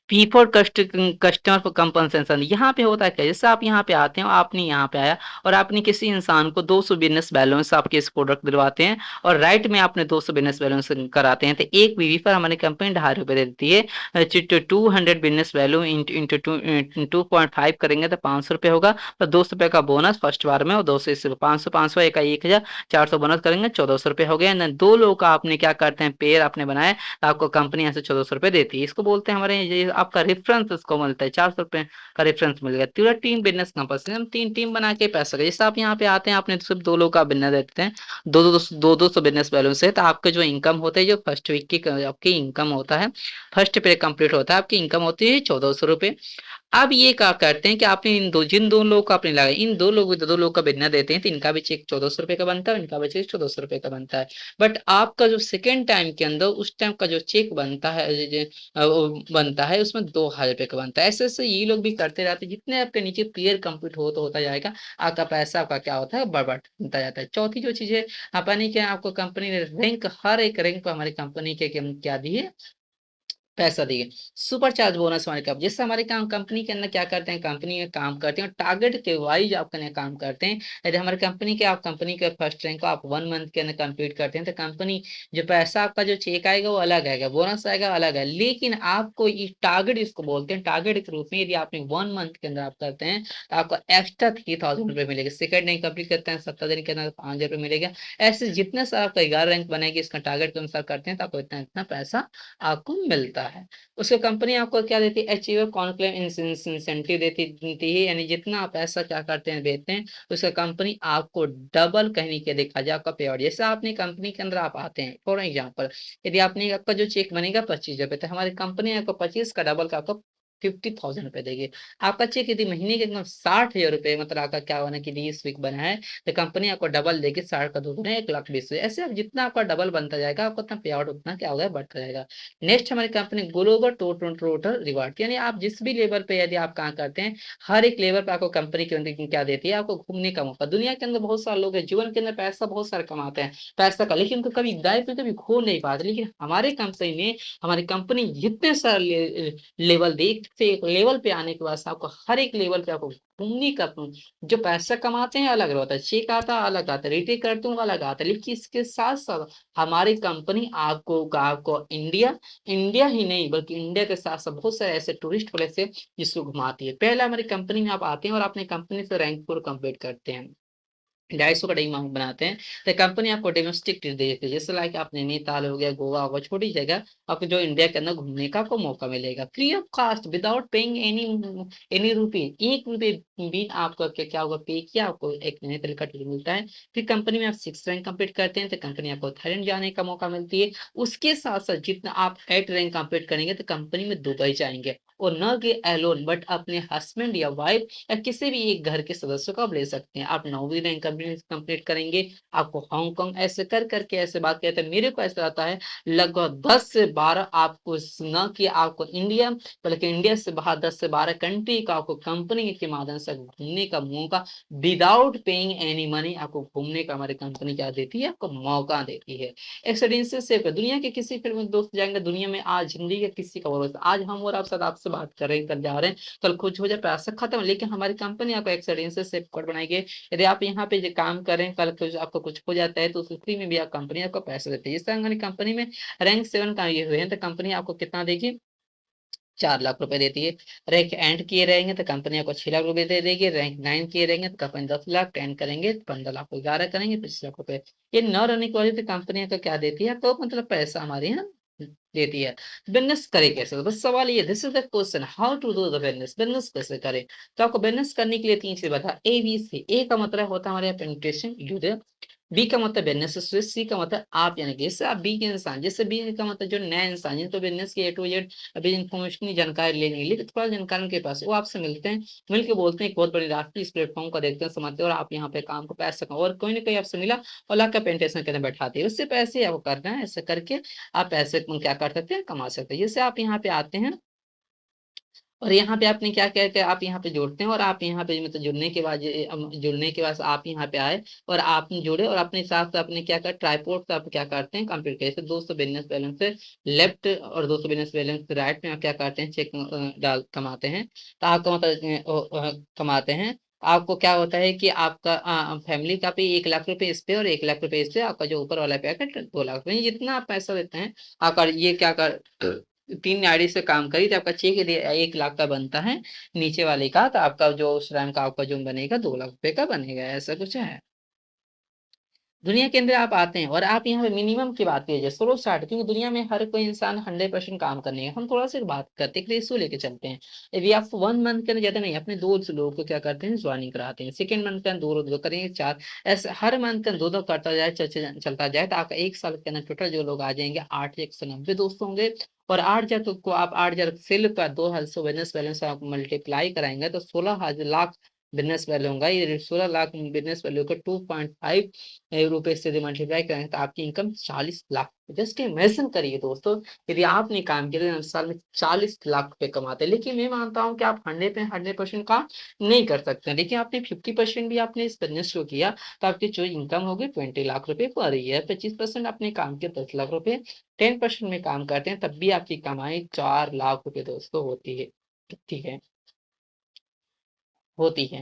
fee for customer for compensation, यहाँ पे होता है क्या, जैसे आप यहाँ पे आते हैं, आपने यहाँ पे आया और आपने किसी इंसान को 200 बिजनेस बैलेंस आपके इस प्रोडक्ट दिलवाते हैं और राइट में आपने 200 बिजनेस बैलेंस कराते हैं, तो एक बीवी पर हमारी कंपनी 2.5 रुपए देती है। 200 बिजनेस वैल्यू इंटू 2.5 करेंगे तो 500 रुपये होगा, तो 200 रुपये का बोनस फर्स्ट बार में और 200 इससे 500 500 एक 1400 बोनस करेंगे 1400 रुपये हो गया। दो लोगों का आपने क्या करते हैं पेयर आपने बनाया, तो आपको कंपनी यहाँ से 1400 रुपये देती है। इसको बोलते हैं हमारे आपका रेफरेंस इसको मिलता है, 400 रुपये का रेफरेंस मिल गया। पूरा टीम बिजनेस कंपनी, हम तीन टीम बना के पैसा का, जैसे आप यहाँ पे आते हैं आपने सिर्फ 2 लोग का बिजनेस देते हैं, दो सौ बिजनेस बैलेंस है, तो आपके जो इनकम होता है जो फर्स्ट वीक की आपकी इनकम होता है, फर्स्ट पे कंप्लीट होता है आपकी इनकम होती है 1400 रुपये। अब ये क्या करते हैं कि आपने जिन दो लोग का आपने लगाया, इन दो लोग का बिजनेस देते हैं, तो इनका भी चेक 1400 रुपये का बनता है, इनका भी चेक 1400 रुपये का बनता है। बट आपका जो सेकेंड टाइम के अंदर उस टाइम का जो चेक बनता है बनता है उसमें 2000 रुपये का बनता है। ऐसे ऐसे ये लोग भी करते रहते हैं, जितने आपके नीचे पेयर कंप्लीट होता जाएगा आपका पैसा आपका क्या होता है बढ़ता जाता है। चौथी जो चीज है अपनी क्या, आपको कंपनी ने रैंक, हर एक रैंक पर हमारी कंपनी के क्या दी है पैसा दिए। सुपर चार्ज बोनस हमारे कब, जैसे हमारे काम कंपनी के अंदर क्या करते हैं, कंपनी में काम करते हैं और टारगेट के वाइज आप करने काम करते हैं। यदि हमारे कंपनी के आप कंपनी के फर्स्ट रैंक को आप 1 मंथ के अंदर कंप्लीट करते हैं, तो कंपनी जो पैसा आपका जो चेक आएगा वो अलग आएगा, बोनस आएगा अलग है। लेकिन आपको ये टारगेट इसको बोलते हैं, टारगेट के रूप में यदि आपने 1 मंथ के अंदर आप करते हैं तो आपको एक्स्ट्रा 3000 रुपये मिलेगा। सेकंड रैंक कंप्लीट करते हैं 70 दिन के अंदर 5000 रुपये मिलेगा। ऐसे जितने साल आपका 11 रैंक बनेगी इसका टारगेट के अनुसार करते हैं तो आपको इतना इतना पैसा आपको मिलता है। उसके कंपनी आपको क्या देती है, अचीवर कॉन्क्लेव इंसेंटिव देती है, यानी जितना आप पैसा क्या करते हैं देते हैं उसका कंपनी आपको डबल कहने के देखा जाए आपका पे आउट। जैसे आपने कंपनी के अंदर आप आते हैं फॉर एग्जाम्पल, यदि आपने आपका जो चेक बनेगा 25 रुपये, तो हमारी कंपनी आपको 25 का डबल का आपको 50,000 रुपये देगी। आपका चेक यदि महीने के एकदम 60,000 रुपये मतलब आपका क्या होना कि 20 वीक बना है, तो कंपनी आपको डबल देगी, 60 का 2 1,20,000। ऐसे अब जितना आपका डबल बनता जाएगा आपको उतना पे आउट उतना क्या होगा बढ़ता जाएगा। नेक्स्ट हमारी कंपनी ग्लोबल टोटल रिवार्ड, यानी आप जिस भी लेवल पे यदि आप काम करते हैं हर एक लेवल पे आपको कंपनी के अंदर क्या देती है, आपको घूमने का मौका। दुनिया के अंदर बहुत सारे लोग हैं जीवन के अंदर पैसा बहुत सारा कमाते हैं पैसा का, लेकिन उनको कभी दाएं पे कभी खो नहीं पाते। लेकिन हमारे कंपनी ने, हमारी कंपनी जितने सारे लेवल दे, एक से एक लेवल पे आने के बाद आपको हर एक लेवल पे आपको घूमने का, जो पैसा कमाते हैं अलग होता है, चेक आता है अलग आता है, रिटेल करते हैं अलग आता है, लेकिन इसके साथ साथ हमारी कंपनी आपको इंडिया ही नहीं बल्कि इंडिया के साथ साथ बहुत सारे ऐसे टूरिस्ट प्लेस है जिसको घुमाती है। पहले हमारी कंपनी में आप आते हैं और अपने कंपनी से रैंक पूरा कंप्लीट करते हैं, 250 का डीम बनाते हैं, तो कंपनी आपको डोमेस्टिक ट्रिप दे देती है, जैसे लाइक आपने नैनीताल हो गया, गोवा हो गया, छोटी जगह आपको जो इंडिया के अंदर घूमने का आपको मौका मिलेगा free of cost without paying any rupee. 1 रुपये भी आपको क्या होगा पे किया आपको एक नए तरह का ट्रिप मिलता है। फिर कंपनी में आप 6 रैंक कंप्लीट करते हैं तो कंपनी आपको थाईलैंड जाने का मौका मिलती है। उसके साथ साथ जितना आप 8 रैंक कंप्लीट करेंगे तो कंपनी में दुबई जाएंगे, और न कि एलोन बट अपने हस्बैंड या वाइफ या किसी भी एक घर के सदस्य को आप ले सकते हैं। आप 9वीं रैंक कंप्लीट करेंगे आपको हांगकांग, ऐसे कर करके ऐसे बात कहते हैं। मेरे को ऐसा आता है लगभग 10 से 12 आपको, न कि आपको इंडिया बल्कि इंडिया से बाहर 10 से 12 कंट्री का आपको कंपनी के माध्यम से घूमने का मौका विदाउट पेइंग एनी मनी आपको घूमने का हमारी कंपनी क्या देती है, आपको मौका देती है। एक्सीडेंसेस से दुनिया के किसी फिल्म में दोस्त जाएंगे, दुनिया में आज जिंदगी का किसी का भरोसा, आज हम और आप साथ आपसे बात कर रहे हैं कल जा रहे हैं कल कुछ हो जाए पैसा खत्म, लेकिन हमारी कंपनी आपको एक्सीडेंसेस से कोड बनाएगी। यदि आप यहाँ पे जो काम कर रहे हैं कल कुछ आपको कुछ हो जाता है तो उस स्थिति में भी आप कंपनी आपको पैसा देती है। जैसे हमारी कंपनी में रैंक 7 का ये हुए हैं तो कंपनी आपको कितना देगी, 4 लाख रुपए देती है। रैंक एंड किए रहेंगे तो कंपनी आपको 6 लाख रुपए दे देगी। रैंक 9 किए रहेंगे तो कंपनी 10 लाख, 10 करेंगे तो 15 लाख, 11 करेंगे 25 लाख रुपए। ये न रहने की वजह से कंपनी को क्या देती है, तो मतलब पैसा हमारे यहाँ देती है। बिजनेस करे कैसे, बस सवाल ये, this is the question, how to do the business, business कैसे करें। तो आपको बिजनेस करने के लिए 3 चीज बता, ए बी सी। ए का मतलब होता है हमारे यहाँ पेनिट्रेशन, बी का मतलब बिजनेस स्विच, सी का मतलब आप, यानी कि इससे आप बी के इंसान, जैसे बी का मतलब जो नया इंसान जिनको बिजनेस की ए टू जेड अभी इन्फॉर्मेशन की जानकारी लेने के लिए, तो थोड़ा जानकारी के पास वो आपसे मिलते हैं, मिलके बोलते हैं एक बहुत बड़ी राशि इस प्लेटफॉर्म को देखते हैं, समझते हैं और आप यहाँ पे काम को पैसा कमाओ, और कोई ना कोई आपसे मिला और ला का पेंटेशन करने बैठाते हैं, उससे पैसे आपको करना है, ऐसे करके आप पैसे क्या कर सकते हैं, कमा सकते हैं। जैसे आप यहाँ पे आते हैं और यहाँ पे आपने क्या क्या क्या आप यहाँ पे जोड़ते हैं, और आप यहाँ पे मतलब जुड़ने के बाद जुड़ने के बाद आप यहाँ पे आए और आपने जुड़े और अपने साथ आपने क्या कर ट्राईपोर्ट से आप क्या करते हैं कंप्लीट कैसे 200 बिजनेस बैलेंस से लेफ्ट और 200 बिजनेस बैलेंस से राइट में आप क्या करते हैं चेक डाल कमाते हैं, तो आपका मतलब कमाते हैं। आपको क्या होता है कि आपका फैमिली का भी 1 लाख रुपए इस पे और 1 लाख रुपए इस पे, आपका जो ऊपर वाला पैकेट 2 लाख रुपए, जितना आप पैसा देते हैं आपका ये क्या कर 3 आईडी से काम करी तो आपका चेक यदि 1 लाख का बनता है नीचे वाले का, तो आपका जो उस रैम का आपका जो बनेगा 2 लाख रुपए का बनेगा, ऐसा कुछ है। दुनिया के अंदर आप आते हैं और आप यहाँ पे मिनिमम की बात कीजिए सोलो स्टार्ट, क्योंकि दुनिया में हर कोई इंसान 100% काम करने है, हम थोड़ा सा बात करते हैं रेशियो लेके चलते हैं। यदि आप 1 मंथ के अंदर ज्यादा नहीं अपने 2 लोगों को क्या करते हैं ज्वाइनिंग कराते हैं, सेकंड मंथ के अंदर दो दो करेंगे 4, ऐसे हर मंथ के अंदर दो दो करता जाए चलता जाए, तो आपका 1 साल के अंदर टोटल जो लोग आ जाएंगे 8 190 दोस्त होंगे। और 8 हजार को आप 8 हजार सेल का 2 बिजनेस बैलेंस आप मल्टीप्लाई कराएंगे तो 16 लाख बिजनेस वैल्यू होगा, ये 16 लाख बिजनेस वैल्यू का 2.5 रुपए से यदि मल्टीप्लाई करें तो आपकी इनकम 40 लाख। जस्ट इमेजिन करिए दोस्तों, यदि आपने काम किया तो साल में 40 लाख रुपए कमाते हैं। लेकिन मैं मानता हूँ कि आप 100% काम नहीं कर सकते, लेकिन आपने 50% भी आपने इस बिजनेस को किया तो आपकी जो इनकम होगी 20 लाख रुपए पर ईयर। 25% आपने काम किया 10 लाख रुपए, 10% में काम करते हैं तब भी आपकी कमाई 4 लाख रुपए दोस्तों होती है। ठीक है, होती है।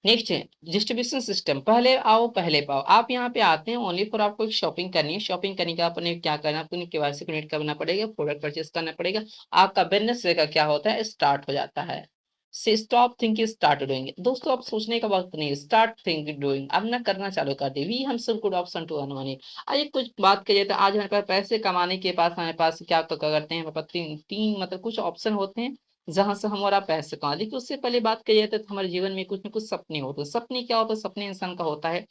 नेक्स्ट है डिस्ट्रीब्यूशन सिस्टम, पहले आओ पहले पाओ। आप यहाँ पे आते हैं ओनली फॉर आपको एक शॉपिंग करनी है, शॉपिंग करने का आपने क्या करना है, आपको केवाईसी कनेक्ट करना पड़ेगा, प्रोडक्ट परचेस करना पड़ेगा, आपका बिजनेस का क्या होता है स्टार्ट हो जाता है। से स्टॉप थिंकिंग स्टार्ट डूइंग, दोस्तों अब सोचने का वक्त नहीं, स्टार्ट थिंकिंग डूइंग, अब ना करना चालू कर दी, वी हम सब good option to earn money. आइए कुछ बात करिए तो आज हमारे पास पैसे कमाने के पास हमारे पास क्या करते हैं, हमारे पास तीन तीन मतलब कुछ ऑप्शन होते हैं जहां से हमारा पैसे कमा, लेकिन उससे पहले बात करिए तो हमारे जीवन में कुछ न कुछ सपने होते हैं। सपने क्या होता है, सपने इंसान का होता है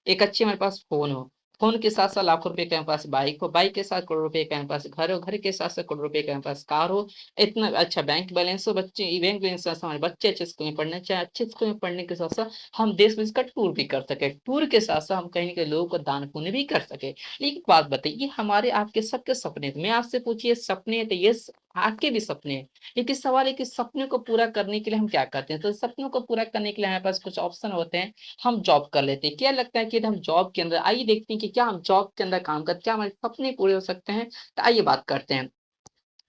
एक अच्छे हमारे पास फोन हो, फोन के साथ साथ लाखों रुपए के हमारे पास बाइक हो, बाइक के साथ करोड़ रुपए के हमारे पास घर हो, घर के साथ साथ करोड़ रुपए के हमारे पास कार हो, इतना अच्छा बैंक बैलेंस हो, बच्चे बैंक बैलेंस के साथ हमारे बच्चे अच्छे स्कूल में पढ़ना चाहे, अच्छे स्कूल में पढ़ने के साथ साथ हम देश विदेश का टूर भी कर सके, टूर के साथ साथ हम कहीं ना कहीं लोगों को दान पुण्य भी कर सके। एक बात बताइए, हमारे आपके सबके सपने थे, मैं आपसे पूछिए सपने तो ये आपके भी सपने हैं, लेकिन सवाल है कि सपने को पूरा करने के लिए हम क्या करते हैं, तो सपनों को पूरा करने के लिए हमारे पास कुछ ऑप्शन होते हैं। हम जॉब कर लेते हैं, क्या लगता है कि यदि हम जॉब के अंदर आइए देखते हैं कि क्या हम जॉब के अंदर काम करते क्या हमारे सपने पूरे हो सकते हैं, तो आइए बात करते हैं।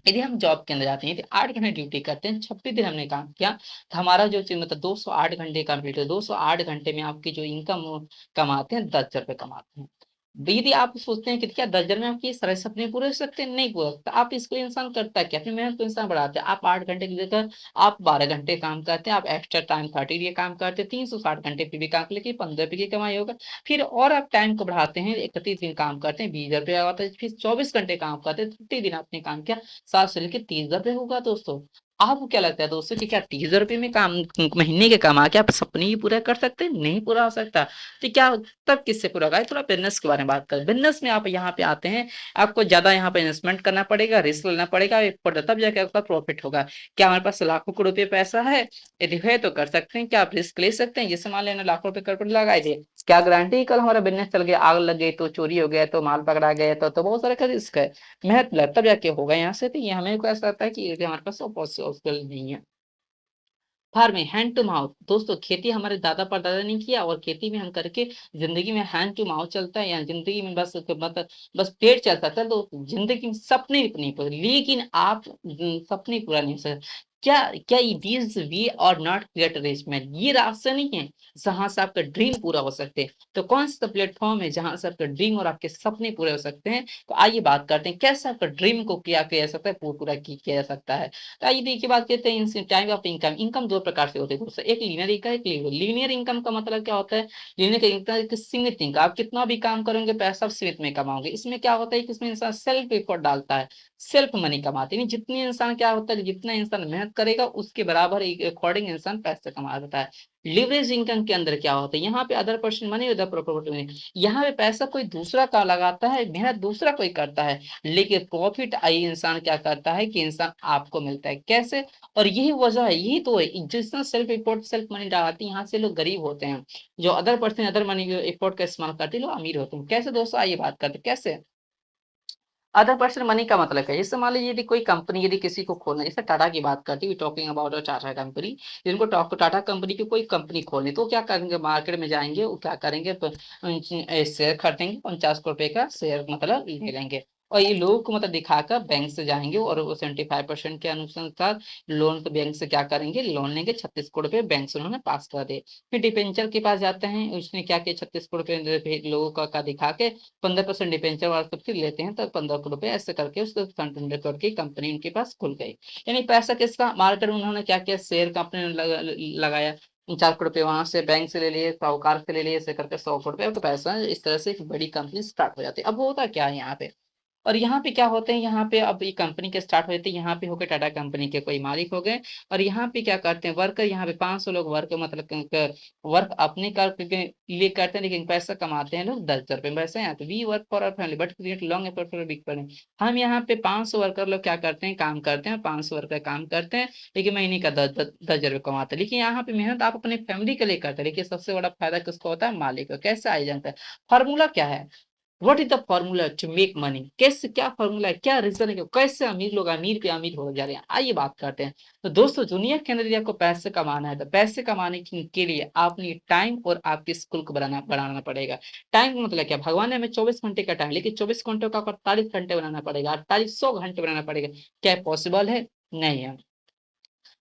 यदि हम जॉब के अंदर जाते हैं तो 8 घंटे ड्यूटी करते हैं, 26 दिन हमने काम किया तो हमारा जो मतलब 208 घंटे कंप्लीट है, 208 घंटे में आपकी जो इनकम कमाते हैं 10 हजार रुपये कमाते हैं। यदि आप सोचते हैं कि क्या 10 हजार में आपके सारे सपने पूरे हो सकते हैं, नहीं पूरा सकता। आप इसको इंसान करता है क्या, अपनी मेहनत को इंसान बढ़ाते हैं, आप 8 घंटे की जगह आप 12 घंटे काम करते हैं, आप एक्स्ट्रा टाइम 30 डे काम करते हैं, 360 घंटे फिर भी काम कर लेकिन 15 रुपये की कमाई होगा। फिर और आप टाइम को बढ़ाते हैं, 31 दिन काम करते हैं 20 हजार रुपये आता है, फिर 24 घंटे काम करते हैं 30 दिन आपने काम किया 7 से लेके 30 हजार रुपये होगा दोस्तों। आपको क्या लगता है दोस्तों कि क्या 30 हजार रुपये में काम महीने के कमा के आप सपने ही पूरा कर सकते हैं, नहीं पूरा हो सकता। तो क्या तब किससे पूरा होगा, थोड़ा बिजनेस के बारे में बात करें। बिजनेस में आप यहाँ पे आते हैं, आपको ज्यादा यहाँ पे इन्वेस्टमेंट करना पड़ेगा, रिस्क लेना पड़ेगा, तब जाके आपका प्रॉफिट होगा। क्या हमारे पास लाखों करोड़ रुपए पैसा है, यदि है तो कर सकते हैं, क्या आप रिस्क ले सकते हैं, जैसे मान लेना लाखों रुपए करोड़ लगा दिए, क्या गारंटी कल हमारा बिजनेस चल गया, आग लग गई तो, चोरी हो गया तो, माल पकड़ा गया तो बहुत सारा का रिस्क है, मेहनत लग तब जाके होगा यहाँ से। तो ये हमें को ऐसा लगता है कि ये हमारे पास पॉसिबल नहीं है। फार्मिंग हैंड टू माउथ, दोस्तों खेती हमारे दादा परदादा ने किया और खेती में हम करके जिंदगी में हैंड टू माउथ चलता है, या जिंदगी में बस मतलब बस पेट चलता है तो जिंदगी में सपने नहीं पूरे, लेकिन आप सपने पूरा नहीं कर सकते। क्या क्या these we are not create rich man, ये रास्ता नहीं है जहां से आपका ड्रीम पूरा हो सकते हैं। तो कौन सा प्लेटफॉर्म है जहां से आपका ड्रीम और आपके सपने पूरे हो सकते हैं, तो आइए बात करते हैं कैसे आपका ड्रीम को किया किया जा सकता है, पूरा किया जा सकता है। तो आइए देखिए बात करते हैं टाइप ऑफ इनकम। इनकम दो प्रकार से होती है दोस्तों, एक लीनियर इनकम, एक लीनियर इनकम का मतलब क्या होता है, लीनियर इनकम एक सीमित इनकम, आप कितना भी काम करेंगे पैसा आप सीमित में कमाओगे। इसमें क्या होता है कि इसमें इंसान सेल्फ एफर्ट डालता है, सेल्फ मनी कमाते हैं। जितनी इंसान क्या होता है, जितना इंसान मेहनत करेगा उसके बराबर अकॉर्डिंग इंसान पैसे कमा देता है। लिवरेज इनकम के अंदर क्या होता है, यहाँ पे other person money other property money, यहाँ पे पैसा कोई दूसरा का लगाता है, मेहनत दूसरा कोई करता है, लेकिन प्रॉफिट आई इंसान क्या करता है कि इंसान आपको मिलता है। कैसे? और यही वजह है, यही तो है जितना सेल्फ एफोर्ट सेल्फ मनी डालती है, यहाँ से लोग गरीब होते हैं। जो other person other money effort का इस्तेमाल करते हैं लोग अमीर होते हैं। कैसे दोस्तों, आइए बात करते हैं कैसे। अदर पर्सन मनी का मतलब है, जैसे मान लीजिए यदि कोई कंपनी यदि किसी को खोलना है, जैसे टाटा की बात करती है, टॉकिंग अबाउट टाटा कंपनी, जिनको टाटा कंपनी की कोई कंपनी खोलनी, तो क्या करेंगे, मार्केट में जाएंगे, वो क्या करेंगे, शेयर खरीदेंगे, 50 रुपए का शेयर मतलब ले लेंगे, और ये लोगों को मतलब दिखाकर बैंक से जाएंगे और वो 75% के अनुसार लोन, तो बैंक से क्या करेंगे, लोन लेंगे, 36 करोड़ रुपए बैंक से उन्होंने पास कर दिए। फिर डिपेंचर के पास जाते हैं, उसने क्या किया, 36 करोड़ रुपए लोगों का दिखा के 15% डिपेंचर वाला सबसे लेते हैं, तो 15 करोड़ रुपए ऐसे करके उस 100 करोड़ की कंपनी उनके पास खुल गई। यानी पैसा किसका, मार्केट में उन्होंने क्या किया, शेयर कंपनी ने लगाया, 4 करोड़ रुपए वहां से बैंक से ले लिए, साहूकार से ले लिए, ऐसे करके 100 करोड़ रुपए, तो पैसा इस तरह से एक बड़ी कंपनी स्टार्ट हो जाती है। अब होता क्या है यहाँ पे, और यहाँ पे क्या होते हैं, यहाँ पे अब ये कंपनी के स्टार्ट हो जाते हैं, यहाँ पे हो गए टाटा कंपनी के कोई मालिक हो गए, और यहाँ पे क्या करते हैं, वर्कर यहाँ पे 500 लोग वर्क मतलब वर्क अपने कर के लिए करते हैं, लेकिन पैसा कमाते हैं लोग 10,000 रुपए। वैसे यहाँ पे we work for our family but create long effort for big family. हम यहाँ पे 500 वर्कर लोग क्या करते हैं, काम करते हैं, 500 वर्कर काम करते हैं, लेकिन महीने का 10,000 रुपये कमाते हैं। लेकिन यहाँ पे मेहनत आप अपने फैमिली के लिए करते हैं, लेकिन सबसे बड़ा फायदा किसको होता है, मालिक को। कैसे आ जाता है, फॉर्मूला क्या है, what is the formula to make money, कैसे, क्या फॉर्मूला है, क्या रीजन है कि कैसे अमीर लोग अमीर पे अमीर हो जा रहे हैं, आइए बात करते हैं। तो दोस्तों दुनिया के अंदर यदि आपको पैसे कमाना है, तो पैसे कमाने के लिए आपने टाइम और आपके स्किल को बढ़ाना पड़ेगा। टाइम का मतलब क्या, भगवान ने हमें 24 घंटे का टाइम, लेकिन 24 घंटे का 48 घंटे बनाना पड़ेगा, 4800 घंटे बनाना पड़ेगा। क्या पॉसिबल है? नहीं है।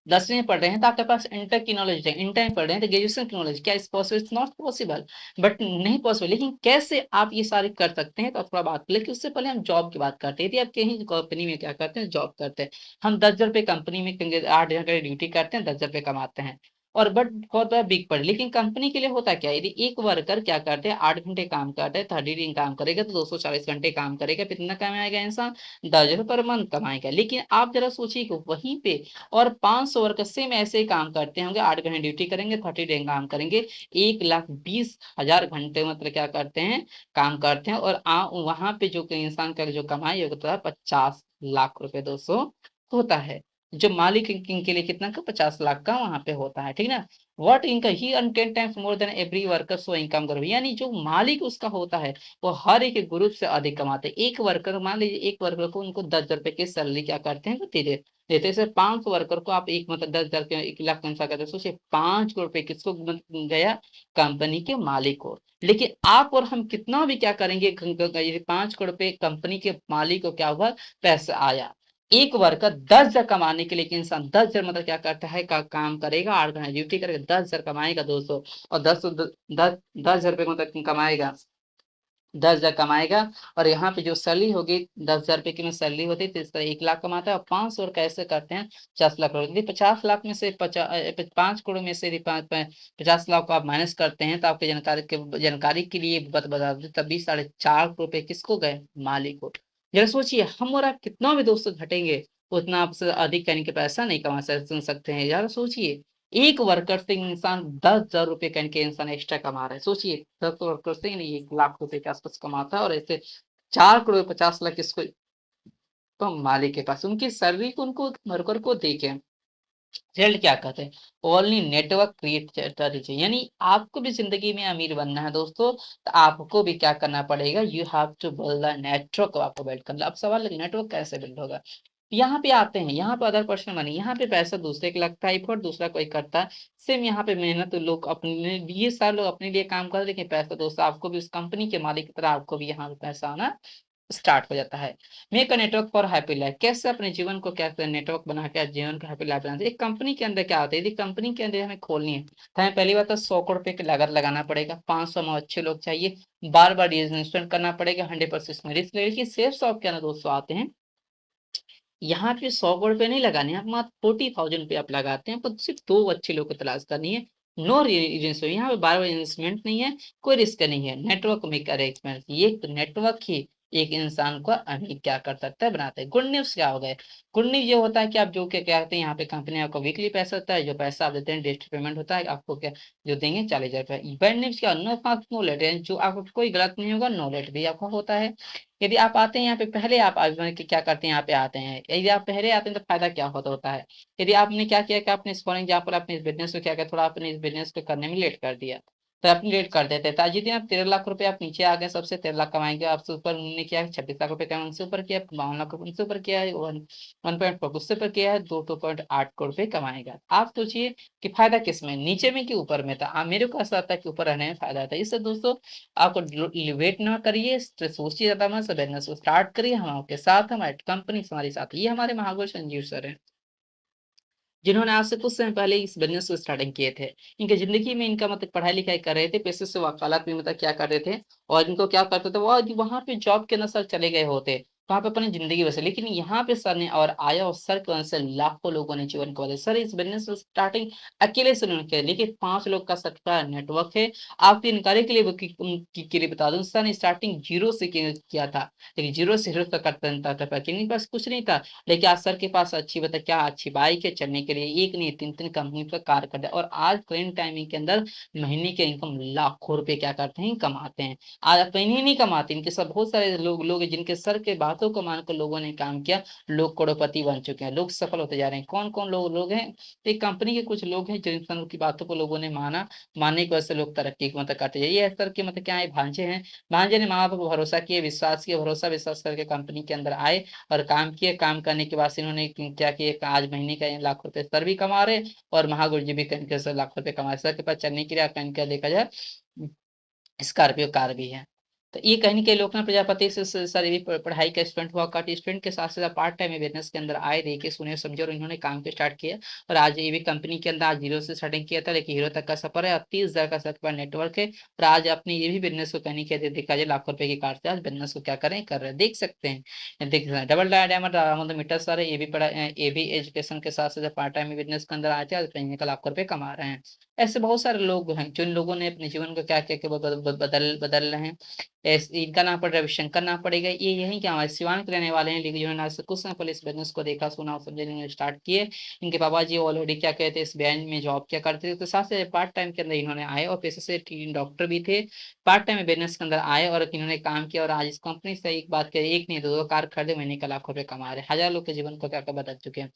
10वीं में पढ़ रहे हैं तो आपके पास इंटर की नॉलेज है, इंटर में पढ़ रहे हैं तो ग्रेजुएशन की नॉलेज, क्या इस possible, it's not possible, but नहीं पॉसिबल। लेकिन कैसे आप ये सारे कर सकते हैं, तो थोड़ा बात, लेकिन उससे पहले हम जॉब की बात करते हैं। यदि आप कहीं कंपनी में क्या करते हैं, जॉब करते हैं, हम 10,000 रुपये कंपनी में 8 घंटे ड्यूटी करते हैं, 10,000 रुपये कमाते हैं, और बट बहुत बड़ा बिग पड़, लेकिन कंपनी के लिए होता क्या है, यदि एक वर्कर क्या करते हैं, 8 घंटे काम करते हैं, 30 दिन काम करेगा तो 240 घंटे काम करेगा, कितना कमाएगा इंसान, 10,000 पर मंथ कमाएगा। लेकिन आप जरा सोचिए कि वहीं पे और 500 वर्कर सेम ऐसे ही काम करते होंगे, 8 घंटे ड्यूटी करेंगे, 30 दिन काम करेंगे, 1,20,000 घंटे मतलब क्या करते हैं, काम करते हैं, और वहां पे जो कि इंसान का जो कमाई होता है 50 लाख रुपए दोस्तों होता है। जो मालिक के लिए कितना का, 50 लाख का वहां पे होता है, ठीक ना। वॉट इनका ही earn 10 times more than every worker so income group, यानी जो मालिक उसका होता है वो हर एक ग्रुप से अधिक कमाते हैं। एक वर्कर, मान लीजिए एक वर्कर को उनको 10,000 रुपए की सैलरी क्या करते हैं, वो दे देते सर, 500 वर्कर को आप एक मतलब 10,000 के 1 लाख पैसा करते, सोचिए 5 करोड़ रुपए किसको गया, कंपनी के मालिक को। लेकिन आप और हम कितना भी क्या करेंगे, 5 करोड़ रुपए कंपनी के मालिक को क्या हुआ, पैसा आया। एक वर्कर 10,000 कमाने के लिए, कि इंसान 10,000 मतलब क्या करता है, काम करेगा, 8 घंटे ड्यूटी करेगा, 10,000 कमाएगा दोस्तों, और 10,000 रुपये मतलब कमाएगा, 10,000 कमाएगा, और यहाँ पे जो सैलरी होगी 10,000 रुपए की में सैलरी होती है, तो इस तरह 1 लाख कमाता है, और 500 कैसे करते हैं, 50 लाख। यदि 50 लाख में से 5 करोड़ में से यदि 50 लाख को आप माइनस करते हैं, तो आपकी जानकारी के लिए बता दें, तब भी 4.5 करोड़ रुपए किसको गए, मालिक को। जरा सोचिए, हम और आप कितना भी दोस्तों घटेंगे, उतना आपसे अधिक यानी कि पैसा नहीं कमा सकते हैं। यार सोचिए, एक वर्कर से इंसान 10,000 रुपए का इनके इंसान एक्स्ट्रा कमा रहा है। सोचिए 10 वर्कर से नहीं 1 लाख रुपए के आसपास कमाता है, और ऐसे 4 करोड़ 50 लाख इसको, तो मालिक के पास उनकी सैलरी को उनको वर्कर को देके रिजल्ट क्या कहते हैं, ओनली नेटवर्क क्रिएट चाहिए। यानी आपको भी जिंदगी में अमीर बनना है दोस्तों, तो आपको भी क्या करना पड़ेगा, you have to build the network, आपको बिल्ड करना। अब सवाल है नेटवर्क कैसे बिल्ड होगा, यहाँ पे आते हैं, यहाँ पे अदर पर्सन मनी, यहाँ पे पैसा दूसरे के लगता है, एफर्ट दूसरा कोई करता है, सेम यहाँ पे मेहनत लोग अपने लिए, सारे लोग अपने लिए काम कर रहे हैं, लेकिन पैसा दोस्तों आपको भी उस कंपनी के मालिक की तरह आपको भी यहाँ पे पैसा आना स्टार्ट हो जाता है। Make a network for happy life, कैसे अपने जीवन को कैसे नेटवर्क बना के जीवन को हैप्पी लाइफ बनाते हैं। एक कंपनी के अंदर क्या होता है, यदि कंपनी के अंदर हमें खोलनी है, तो हमें पहली बात तो 100 करोड़ रुपए की लागत लगाना पड़ेगा, 500 में अच्छे लोग चाहिए, बार बार इन्वेस्टमेंट करना पड़ेगा, 100% में रिस्क लेकिन सेफ शॉप के अंदर दोस्तों आते हैं, यहाँ पे 100 करोड़ रुपए नहीं लगाने, आप मात्र 40,000 रुपये आप लगाते हैं, पर सिर्फ 2 अच्छे लोग को तलाश करनी है। नो रिस्क, यहाँ पे बार बार इन्वेस्टमेंट नहीं है, कोई रिस्क नहीं है, नेटवर्क मेक अरेंजमेंट, ये नेटवर्क ही एक इंसान को अमीर क्या कर सकता है, बनाता है। गुड न्यूज क्या हो गए? गुड न्यूज ये होता है कि आप जो क्या कहते हैं यहाँ पे कंपनी आपको वीकली पैसा होता है, जो पैसा आप देते हैं डिजिटल पेमेंट होता है आपको, क्या जो देंगे 40,000 रुपये। बैड न्यूज क्या, नो फास्ट नो लेट, जो आपको कोई गलत नहीं होगा, नो लेट भी आपको होता है। यदि आप आते हैं यहाँ पे पहले, आप आजमाने के क्या करते हैं यहाँ पे आते हैं, यदि आप पहले आते हैं तो फायदा क्या होता है। यदि आपने क्या किया कि आपने इस फॉर एग्जाम्पल अपने इस बिजनेस को क्या किया, थोड़ा अपने इस बिजनेस को करने में लेट कर दिया, तो अपनी लेट कर देते हैं, तो आज जितने आप 13 लाख रुपए आप नीचे आ गए, सबसे 13 लाख कमाएंगे, आपसे ऊपर उन्होंने किया है 26 लाख रुपए कमाए, उनसे ऊपर किया 52 लाख रुपए, उनसे ऊपर किया है 1.4, उससे ऊपर किया है 2.8 करोड़ रुपए कमाएगा। आप सोचिए कि फायदा किस में, नीचे में कि ऊपर में था। मेरे को ऐसा लगता है कि ऊपर रहने में फायदा था। इससे दोस्तों आपको वेट ना करिए, सोचिए ज्यादा मत, बिजनेस को स्टार्ट करिए, हम आपके साथ, हमारी कंपनी हमारे साथ। ये हमारे महागुरु संजीव सर है, जिन्होंने आज से कुछ समय पहले इस बिजनेस को स्टार्टिंग किए थे। इनके जिंदगी में इनका मतलब पढ़ाई लिखाई कर रहे थे, पैसे से वकालत भी मतलब क्या कर रहे थे, और इनको क्या करते थे, वो वहां पे जॉब के अंदर सर चले गए होते, वहां पे अपनी जिंदगी बसे, लेकिन यहाँ पे सर ने और आया, और सर की वजह से लाखों लोगों ने जीवन को बदले। सर इस बिजनेस को स्टार्टिंग अकेले से उन्होंने किया, लेकिन 5 लोग का सबका नेटवर्क है। आपको इनकारी के लिए के लिए बता दूं, सर ने स्टार्टिंग जीरो से किया था, लेकिन जीरो से हीरो तक करता था, इनके पास कुछ नहीं था, लेकिन आज सर के पास अच्छी बता क्या अच्छी बाइक है, चलने के लिए एक नहीं तीन तीन कंपनी का कार करता है, और आज करंट टाइमिंग के अंदर महीने के इनकम लाखों रुपए क्या करते हैं, कमाते हैं। आज कहीं नहीं कमाते, इनके सब बहुत सारे लोग हैं, जिनके सर के बातों को मानकर लोगों ने काम किया, लोग करोड़पति बन चुके हैं, लोग सफल होते जा रहे हैं। कौन कौन लोग हैं? तो एक कंपनी के कुछ लोग हैं, जिन इंसान की बातों को लोगों ने माना, मानने की वजह से लोग तरक्की को मतलब करते जाइए। ये सर के मतलब क्या है, भांजे हैं, भांजे ने माँ बाप पर भरोसा किए, विश्वास किया, भरोसा विश्वास करके कंपनी के अंदर आए, और काम किए। काम करने के बाद से इन्होंने क्या किया, आज महीने का 1 लाख रुपए सर भी कमा रहे, और महागुरु जी भी कहीं के सर लाख रुपए कमा रहे। सर के पास चलने के लिए कहीं का देखा जाए स्कॉर्पियो कार भी है। तो ये कहीं के लोकनाथ प्रजापति से सर ये भी पढ़ाई का स्टूडेंट हुआ करते, स्टूडेंट के साथ साथ पार्ट टाइम बिजनेस के अंदर आए, देखे सुने समझे, और इन्होंने काम को स्टार्ट किया, और आज ये भी कंपनी के अंदर आज जीरो से स्टार्टिंग किया था, लेकिन हीरो तक का सफर है, और 30,000 का सबका नेटवर्क है, और आज अपनी ये भी बिजनेस को कहीं के देखा जाए लाखों रुपए की कार से आज बिजनेस को क्या करें कर रहे हैं, देख सकते हैं। देख सकते हैं डबल डायमंड मतलब मीटर सर है, ये भी पढ़ा, ये भी एजुकेशन के साथ साथ पार्ट टाइम बिजनेस के अंदर आए थे, आज कहीं का लाखों रुपए कमा रहे हैं। ऐसे बहुत सारे लोग हैं जिन लोगों ने अपने जीवन को क्या क्या क्या बदल बदल रहे हैं। इनका नाम पड़ रविशंकर नाम पड़ेगा, ये यही क्या हमारे सिवान के रहने वाले हैं, लेकिन जिन्होंने आज से कुछ समय पहले इस बिजनेस को देखा सुना और समझे, इन्होंने स्टार्ट किए। इनके पापा जी ऑलरेडी क्या कहते हैं, इस बैंक में जॉब क्या करते थे, तो साथ से पार्ट टाइम के अंदर इन्होंने आए, और पेशे से डॉक्टर भी थे, पार्ट टाइम बिजनेस के अंदर आए, और इन्होंने काम किया, और आज इस कंपनी से एक बात करें, एक नहीं दो कार खरीदे, महीने का लाखों रुपए कमा रहे हैं, हजार लोग के जीवन को क्या क्या बदल चुके हैं।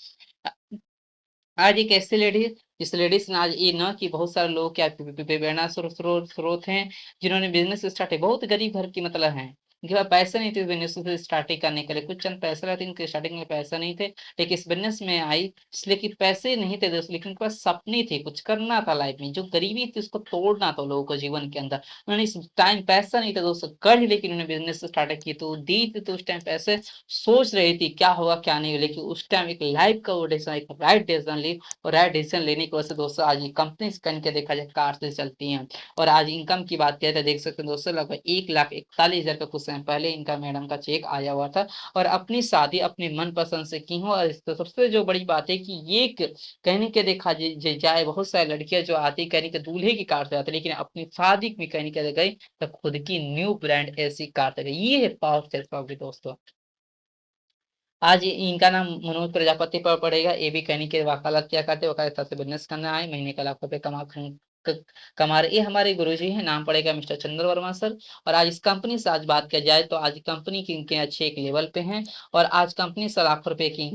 आज एक ऐसी लेडी, जिस लेडीज ने आज ये ना कि बहुत सारे लोग क्या प्रेरणा स्रोत हैं, जिन्होंने बिजनेस स्टार्ट है, बहुत गरीब घर की मतलब है, इनके पास पैसे नहीं थे बिजनेस स्टार्टिंग करने के लिए, कुछ चंद पैसे रहते, इनके स्टार्टिंग में पैसा नहीं थे, लेकिन इस बिजनेस में आई इसलिए कि पैसे नहीं थे दोस्तों, लेकिन उनके पास सपने थे, कुछ करना था लाइफ में, जो गरीबी थी उसको तोड़ना था लोगों को जीवन के अंदर। उन्होंने इस टाइम पैसा नहीं था दोस्तों, कर ही, लेकिन उन्होंने बिजनेस स्टार्ट किया, तो दी थी तो उस टाइम पैसे, सोच रही थी क्या होगा क्या नहीं, लेकिन उस टाइम एक लाइफ का वो डिसीजन, एक राइट डिसीजन ली, और राइट डिसीजन लेने की वजह से दोस्तों आज ये कंपनी कन के देखा जाए कार से चलती हैं। और आज इनकम की बात करें तो देख सकते हैं दोस्तों, लगभग 1,41,000 का कुछ समय पहले इनका मैडम का चेक आया हुआ था, और अपनी शादी अपने मन पसंद से की हो। और तो सबसे जो बड़ी बात है कि ये कहने के देखा जाए, बहुत सारी लड़कियां जो आती कहने के दूल्हे की कार से आती, लेकिन अपनी शादी में कहने के गई तो खुद की न्यू ब्रांड ऐसी कार से गई। ये है पावर सेल्फ दोस्तों। आज इनका नाम मनोज प्रजापति पर पड़ेगा, ये भी कहीं के वकालत क्या करते, वकालत से बिजनेस करना है, महीने का लाखों रुपए कमा रहे। ये हमारे गुरुजी हैं, नाम पड़ेगा मिस्टर चंद्र वर्मा सर। और आज इस कंपनी से आज बात किया जाए तो आज कंपनी की इनके अच्छे एक लेवल पे हैं, और आज कंपनी से लाखों रुपए की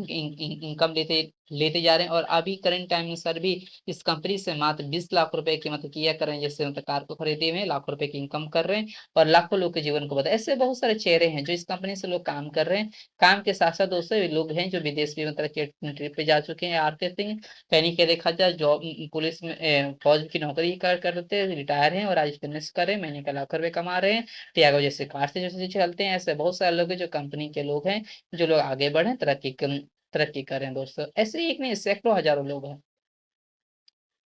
इनकम लेते लेते जा रहे हैं, और अभी करंट टाइम में सर भी इस कंपनी से मात्र 20 लाख रुपए की मतलब किया कर रहे हैं, जैसे मतलब कार को खरीदे हुए लाखों रुपए की इनकम कर रहे हैं, और लाखों लोग के जीवन को बदले। ऐसे बहुत सारे चेहरे हैं जो इस कंपनी से लोग काम कर रहे हैं। काम के साथ साथ दोस्तों ये लोग हैं जो विदेश भी मतलब ट्रिप पे जा चुके हैं, आते थे कहीं के देखा जाए जॉब पुलिस में फौज की नौकरी करते हैं, रिटायर हैं, और आज बिजनेस कर रहे हैं, महीने का लाखों रुपए कमा रहे हैं। त्यागो जैसे कार से जैसे चलते हैं, ऐसे बहुत सारे लोग हैं जो कंपनी के लोग हैं, जो लोग आगे बढ़े तरक्की कर रहे हैं दोस्तों। ऐसे एक नहीं सैकड़ों हजारों लोग हैं।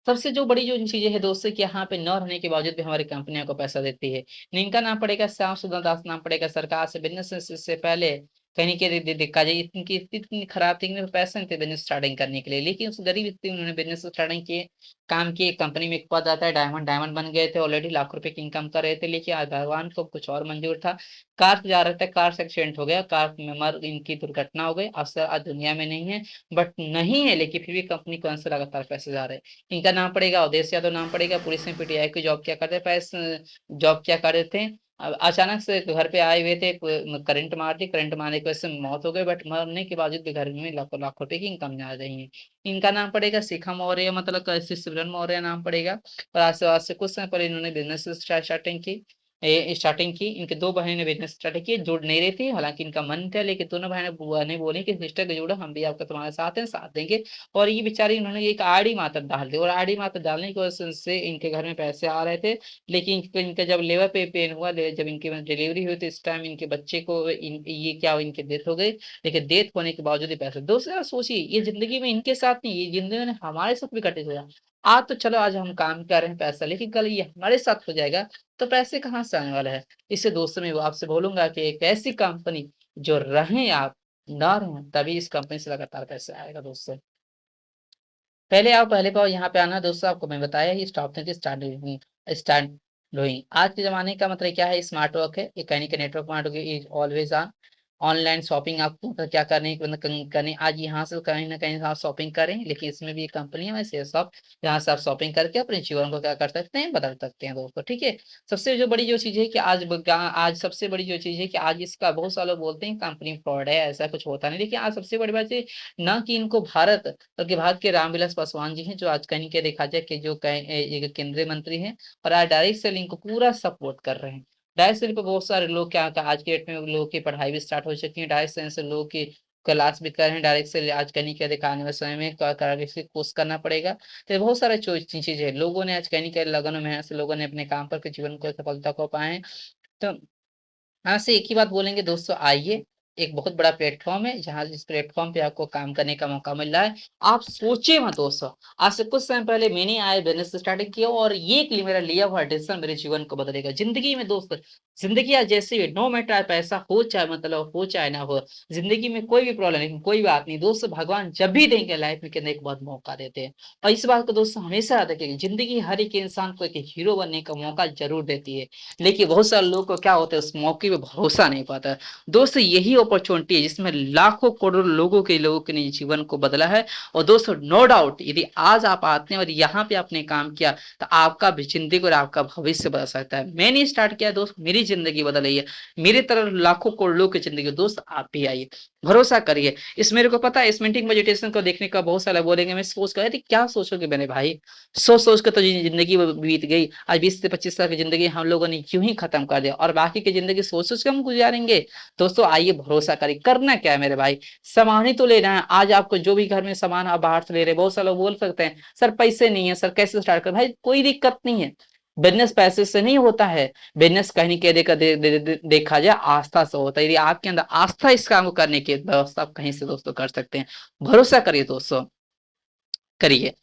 सबसे जो बड़ी जो चीजें है दोस्तों कि यहाँ पे न रहने के बावजूद भी हमारी कंपनियों को पैसा देती है। इनका नाम पड़ेगा श्याम सुंदर दास, नाम पड़ेगा, सरकार से बिजनेस से पहले कहीं के देखा जाए इनकी स्थिति इतनी खराब थी कि पैसे नहीं थे बिजनेस स्टार्टिंग करने के लिए, लेकिन उस गरीब स्थिति में उन्होंने बिजनेस स्टार्टिंग किए, काम किए। कंपनी में एक पद आता है डायमंड, डायमंड बन गए थे, ऑलरेडी लाख रुपए की इनकम कर रहे थे। लेकिन आज भगवान को कुछ और मंजूर था, कार से जा रहे थे, कार से एक्सीडेंट हो गया, कार में मर इनकी दुर्घटना हो गई। अफसर आज दुनिया में नहीं है, बट नहीं है, लेकिन फिर भी कंपनी को अंदर लगातार पैसे जा रहे हैं। इनका नाम पड़ेगा अवधेश यादव, नाम पड़ेगा। पुलिस में पीटीआई की जॉब क्या करते पैसे, जॉब क्या कर रहे थे। अब अचानक से घर पे आए हुए थे, करंट मार दी, करंट मारने की वजह से मौत हो गई, बट मरने के बावजूद भी घर में लाखों लाख रुपए की इनकम आ रही है। इनका नाम पड़ेगा शिखा मौर्य, मतलब शिवरन मौर्य नाम पड़ेगा। और आज से कुछ समय पहले इन्होंने बिजनेस स्टार्टिंग की, स्टार्टिंग की। इनके दो बहनों ने बिजनेस स्टार्ट किए, जुड़ नहीं रही थी, हालांकि इनका मन था, लेकिन दोनों बहनें बुआ ने बोली कि सिस्टर के जुड़ो, हम भी आपका तुम्हारे साथ हैं, साथ देंगे। और ये बेचारी उन्होंने एक आड़ी मात्र डाल दी, और आड़ी मात्र डालने की वजह से इनके घर में पैसे आ रहे थे। लेकिन इनका जब लेबर पे पेन हुआ, जब इनकी डिलीवरी हुई तो इस टाइम इनके बच्चे को ये क्या हुआ, इनकी डेथ हो गई। लेकिन डेथ होने के बावजूद ये पैसे, दोस्तों यार सोचिए, ये जिंदगी में इनके साथ नहीं, ये जिंदगी में हमारे साथ भी घटित हो जाए। आज तो चलो आज हम काम कर रहे हैं पैसा, लेकिन कल ये हमारे साथ हो जाएगा तो पैसे कहाँ से आने वाला है। इससे दोस्तों मैं आपसे बोलूंगा कि एक ऐसी कंपनी जो रहें आप, ना रहें, तभी इस कंपनी से लगातार पैसे आएगा दोस्तों। पहले आओ पहले पाओ, यहाँ पे आना दोस्तों। आपको मैं बताया ही स्टॉप थे स्टार्ट डूइंग। आज के जमाने का मतलब क्या है, स्मार्ट वर्क है, ये कहीं के network marketing is always on. Online shopping आपको मतलब क्या करने की, मतलब करनी आज यहाँ से कहीं ना कहीं आप शॉपिंग करें, लेकिन इसमें भी एक कंपनी है वैसे शॉप, जहाँ से आप शॉपिंग करके अपने जीवन को क्या कर सकते हैं, बदल सकते हैं दोस्तों, ठीक है। सबसे जो बड़ी जो चीज है कि आज सबसे बड़ी जो चीज है कि आज इसका बहुत सारे लोग बोलते हैं कंपनी फ्रॉड है, ऐसा कुछ होता नहीं। लेकिन आज सबसे बड़ी बात है ना कि इनको भारत, बल्कि भारत के रामविलास पासवान जी हैं, जो आज कहीं के देखा जाए कि जो एक केंद्रीय मंत्री हैं, और आज डायरेक्ट सेलिंग को पूरा सपोर्ट कर रहे हैं। डायरेक्ट सेलिंग पे बहुत सारे लोग क्या आज के डेट में लोगों की पढ़ाई भी स्टार्ट हो चुकी है, डायरेक्ट सेलिंग से लोगों की क्लास भी कर रहे हैं। डायरेक्ट से आज कहीं क्या दिखाने वाले समय में कोर्स करना पड़ेगा। तो बहुत सारे चीजें है, लोगों ने आज कहीं के लगन और मेहनत से लोगों ने अपने काम पर के जीवन को सफलता को पाए हैं। तो हाँ से एक ही बात बोलेंगे दोस्तों, आइए, एक बहुत बड़ा प्लेटफॉर्म है, जहाँ इस प्लेटफॉर्म पे आपको काम करने का मौका मिल रहा है। आप सोचिए मत दोस्तों, आज से कुछ समय पहले मैंने आए बिजनेस स्टार्टिंग किया, और ये मेरा लिया हुआ डिसीजन मेरे जीवन को बदलेगा जिंदगी में दोस्तों। जिंदगी आज जैसे भी नो मैटर पैसा हो चाहे मतलब हो चाहे ना हो, जिंदगी में कोई भी प्रॉब्लम नहीं, कोई बात नहीं दोस्तों, भगवान जब भी देंगे लाइफ में कहने एक बहुत मौका देते हैं। और इस बात को दोस्तों हमेशा याद रखिएगा, जिंदगी हर एक इंसान को एक हीरो बनने का मौका जरूर देती है, लेकिन बहुत सारे लोगों को क्या होता है, उस मौके पे भरोसा नहीं पाता। दोस्तों यही अपॉर्चुनिटी है जिसमें लाखों करोड़ों लोगों के जीवन को बदला है। और दोस्तों नो डाउट, यदि आज आप आते हैं और यहाँ पे आपने काम किया, तो आपका भी जिंदगी और आपका भविष्य बदल सकता है। मैंने स्टार्ट किया दोस्त, मेरी जिंदगी बदल रही है, मेरी तरह लाखों करोड़ लोगों की जिंदगी। दोस्त आप भी आइए, भरोसा करिए। इस मेरे को पता है, इस मीटिंग मेडिटेशन को देखने का बहुत सारा बोलेंगे, मैं सोच कर क्या सोचोगे मेरे भाई, सोच सोच कर तो जिंदगी बीत गई। आज 20 से 25 साल की जिंदगी हम लोगों ने क्यों ही खत्म कर दिया, और बाकी की जिंदगी सोच सोच के हम गुजारेंगे। दोस्तों आइए, भरोसा करिए। करना क्या है मेरे भाई, सामान ही तो लेना है। आज आपको जो भी घर में सामान आप बाहर से ले रहे, बहुत सारे लोग बोल सकते हैं सर पैसे नहीं है, सर कैसे स्टार्ट कर, भाई कोई दिक्कत नहीं है। बिजनेस पैसे से नहीं होता है, बिजनेस कहीं के देखा जाए आस्था से होता है। यदि आपके अंदर आस्था इस काम को करने की व्यवस्था, आप कहीं से दोस्तों कर सकते हैं। भरोसा करिए दोस्तों, करिए।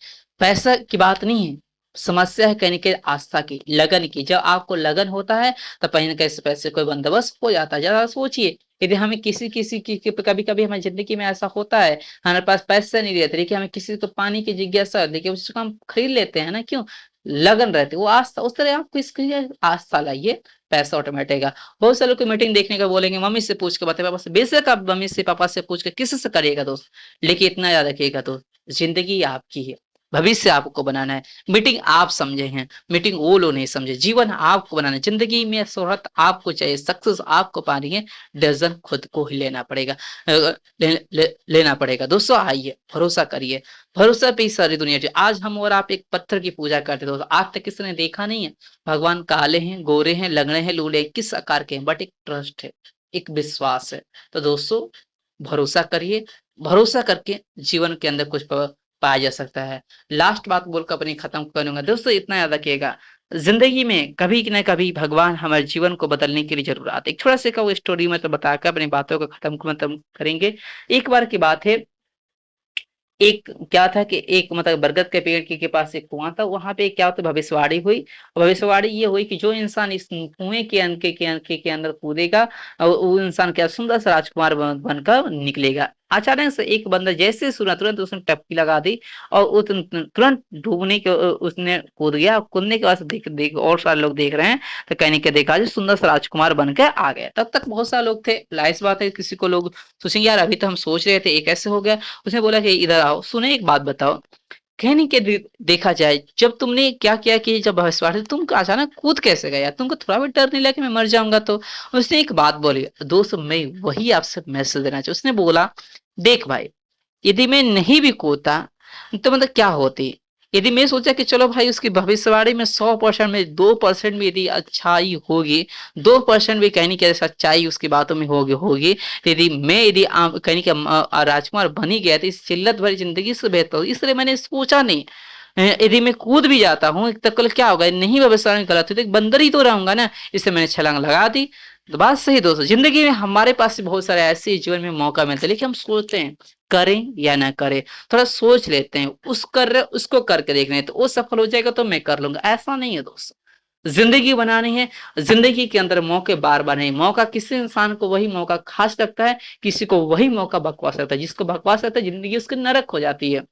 पैसा की बात नहीं है, समस्या है कहीं के आस्था की, लगन की। जब आपको लगन होता है तो कहीं ना कहीं से पैसे कोई बंदोबस्त हो जाता है। जरा सोचिए, यदि हमें किसी किसी की कभी कभी हमारी जिंदगी में ऐसा होता है, हमारे पास पैसे नहीं रहते, लेकिन हमें किसी तो पानी की जिज्ञासा, देखिए उसको हम खरीद लेते हैं ना, क्यों, लगन रहती है, वो आस्था। उस तरह आपको इसके लिए आस्था लाइए, पैसा ऑटोमेटिक आएगा। बहुत सारे लोग को मीटिंग देखने का बोलेंगे मम्मी से पूछ के बताए, पापा से, बेशक आप मम्मी से पापा से पूछ के किसी से करिएगा दोस्त, लेकिन इतना याद रखिएगा दोस्त, जिंदगी आपकी है, भविष्य आपको बनाना है। मीटिंग आप समझे हैं, मीटिंग वो लोग नहीं समझे। जीवन आपको बनाना है, जिंदगी में शोहरत आपको चाहिए, सक्सेस आपको पानी है, डिसीजन खुद को ही लेना पड़ेगा। लेना पड़ेगा दोस्तों। आइए, भरोसा करिए, भरोसा पे ही सारी दुनिया जी। आज हम और आप एक पत्थर की पूजा करते दोस्तों, आज तक किसी ने देखा नहीं है। भगवान काले हैं, गोरे हैं, लगड़े हैं, लूले हैं, किस आकार के हैं, बट एक ट्रस्ट है, एक विश्वास है। तो दोस्तों भरोसा करिए, भरोसा करके जीवन के अंदर कुछ पाया जा सकता है। लास्ट बात बोलकर अपनी खत्म करूंगा दोस्तों, इतना याद रखिएगा, जिंदगी में कभी न कभी भगवान हमारे जीवन को बदलने के लिए जरूर आते। एक छोटा सा वो स्टोरी में तो बताकर अपनी बातों को खत्म करेंगे। एक बार की बात है, एक क्या था कि एक मतलब बरगद के पेड़ के पास एक कुआं था, वहां पे क्या होता भविष्यवाणी हुई। और भविष्यवाणी ये हुई कि जो इंसान इस कुएं के अंदर कूदेगा और वो इंसान क्या सुंदर सा राजकुमार बनकर निकलेगा। अचानक से एक बंदा जैसे सुना तुरंत उसने टपकी लगा दी और वो तुरंत डूबने के उसने कूद गया। कूदने के बाद देख देख और सारे लोग देख रहे हैं, तो कहने के देखा जी सुंदर सा राजकुमार बन के आ गया। तब तक बहुत सारे लोग थे, लाइस बात है किसी को लोग सोचेंगे यार अभी तो हम सोच रहे थे ये कैसे हो गया। उसने बोला कि इधर आओ, सुने एक बात बताओ। कहने के देखा जाए जब तुमने क्या किया कि जब भविष्यवाणी तुम अचानक कूद कैसे गया, तुमको थोड़ा भी डर नहीं लगा कि मैं मर जाऊंगा? तो उसने एक बात बोली, दोस्त मैं वही आपसे मैसेज देना चाहिए। उसने बोला देख भाई, यदि मैं नहीं भी कूदता तो मतलब क्या होती। यदि मैं सोचा कि चलो भाई उसकी भविष्यवाणी में 100% में 2% भी यदि अच्छाई होगी, 2% भी कहने की सच्चाई उसकी बातों में होगी होगी, तो यदि मैं यदि कहने के राजकुमार बन ही गया तो इस चिल्लत भरी जिंदगी से बेहतर हो। इसलिए मैंने सोचा नहीं। यदि मैं कूद भी जाता हूँ तो कल क्या होगा, नहीं भविष्यवाणी गलत हुई तो एक बंदर ही तो रहूंगा ना, इससे मैंने छलांग लगा दी। तो बात सही दोस्तों, जिंदगी में हमारे पास बहुत सारे ऐसे जीवन में मौका मिलता है, लेकिन हम सोचते हैं करें या ना करें। थोड़ा सोच लेते हैं, उसको करके देख रहे हैं तो वो सफल हो जाएगा तो मैं कर लूंगा, ऐसा नहीं है दोस्तों। जिंदगी बनानी है, जिंदगी के अंदर मौके बार बार नहीं। मौका किसी इंसान को वही मौका खास लगता है, किसी को वही मौका बकवास लगता है। जिसको बकवास लगता है जिंदगी उसकी नरक हो जाती है,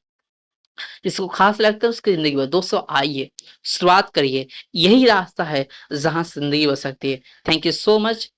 जिसको खास लगता है उसकी जिंदगी में। दोस्तों आइए शुरुआत करिए, यही रास्ता है जहां जिंदगी बच सकती है। Thank you so much.